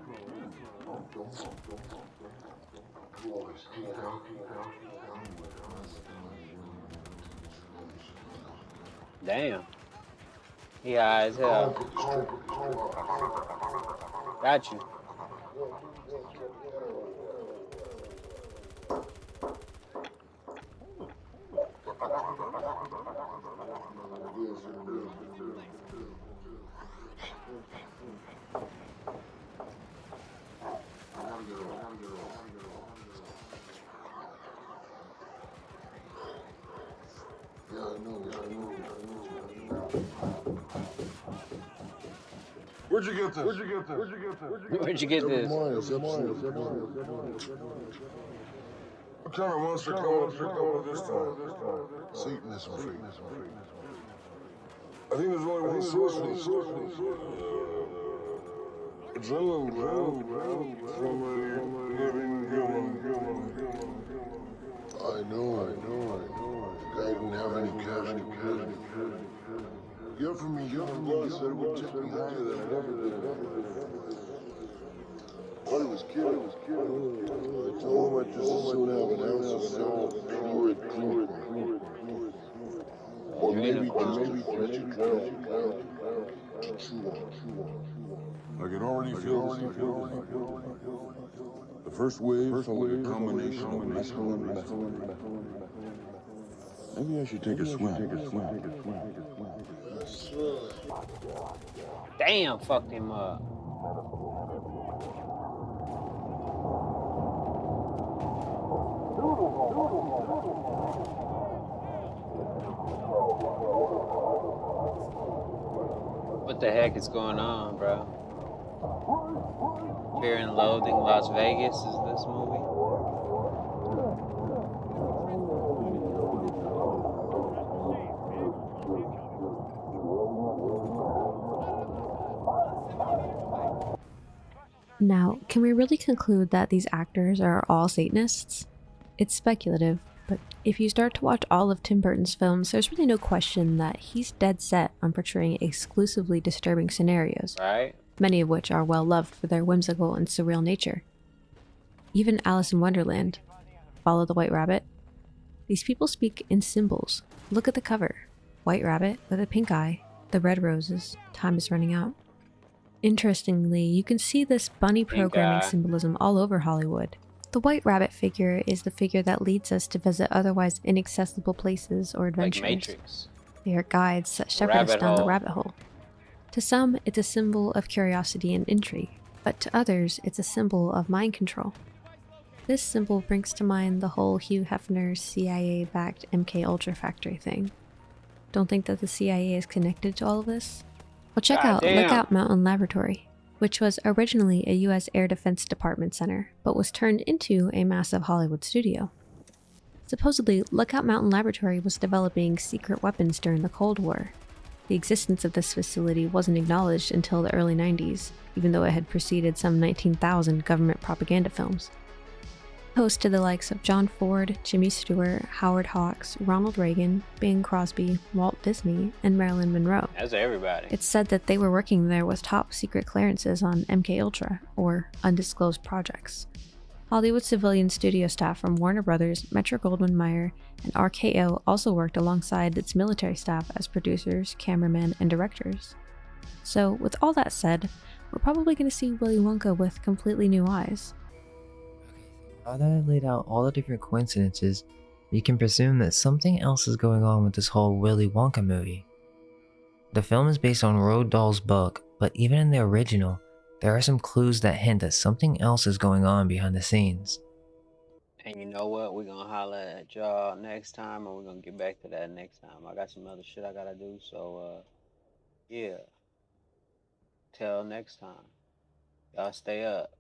Damn. He high as hell. Got you. Where'd you get this? Where'd you get this? What kind of monster coming this time? Satanism. I think there's only one source. Adrenaline ground from a living human. I know. The guy didn't have any cash. You're from me, blood said it would take me higher than I ever did. Thought he was kidding. I told him I'd just as soon have an ounce of so pure clean. Or maybe just a magic cloud to chew on. I can already feel the first wave felt like a combination of mescaline and methylene. Maybe I should take a swim. Damn, fucked him up. What the heck is going on, bro? Fear and Loathing Las Vegas is this movie? Now, can we really conclude that these actors are all Satanists? It's speculative, but if you start to watch all of Tim Burton's films, there's really no question that he's dead set on portraying exclusively disturbing scenarios. Right. many of which are well loved for their whimsical and surreal nature. Even Alice in Wonderland, Follow the White Rabbit. These people speak in symbols. Look at the cover. White rabbit with a pink eye, the red roses, time is running out. Interestingly, you can see this bunny programming symbolism all over Hollywood. The White Rabbit figure is the figure that leads us to visit otherwise inaccessible places or adventures. Like Matrix. They are guides that shepherd us down the rabbit hole. To some, it's a symbol of curiosity and intrigue, but to others, it's a symbol of mind control. This symbol brings to mind the whole Hugh Hefner CIA-backed MKUltra factory thing. Don't think that the CIA is connected to all of this? Well, check out Lookout Mountain Laboratory, which was originally a U.S. Air Defense Department center, but was turned into a massive Hollywood studio. Supposedly, Lookout Mountain Laboratory was developing secret weapons during the Cold War. The existence of this facility wasn't acknowledged until the early 90s, even though it had preceded some 19,000 government propaganda films. Host to the likes of John Ford, Jimmy Stewart, Howard Hawks, Ronald Reagan, Bing Crosby, Walt Disney, and Marilyn Monroe. That's everybody. It's said that they were working there with top secret clearances on MKUltra, or undisclosed projects. Hollywood civilian studio staff from Warner Brothers, Metro-Goldwyn-Mayer, and RKO also worked alongside its military staff as producers, cameramen, and directors. So, with all that said, we're probably going to see Willy Wonka with completely new eyes. Now that I've laid out all the different coincidences, you can presume that something else is going on with this whole Willy Wonka movie. The film is based on Roald Dahl's book, but even in the original, there are some clues that hint that something else is going on behind the scenes. And you know what? We're gonna holler at y'all next time, and we're gonna get back to that next time. I got some other shit I gotta do, so yeah. Till next time. Y'all stay up.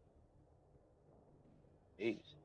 Peace.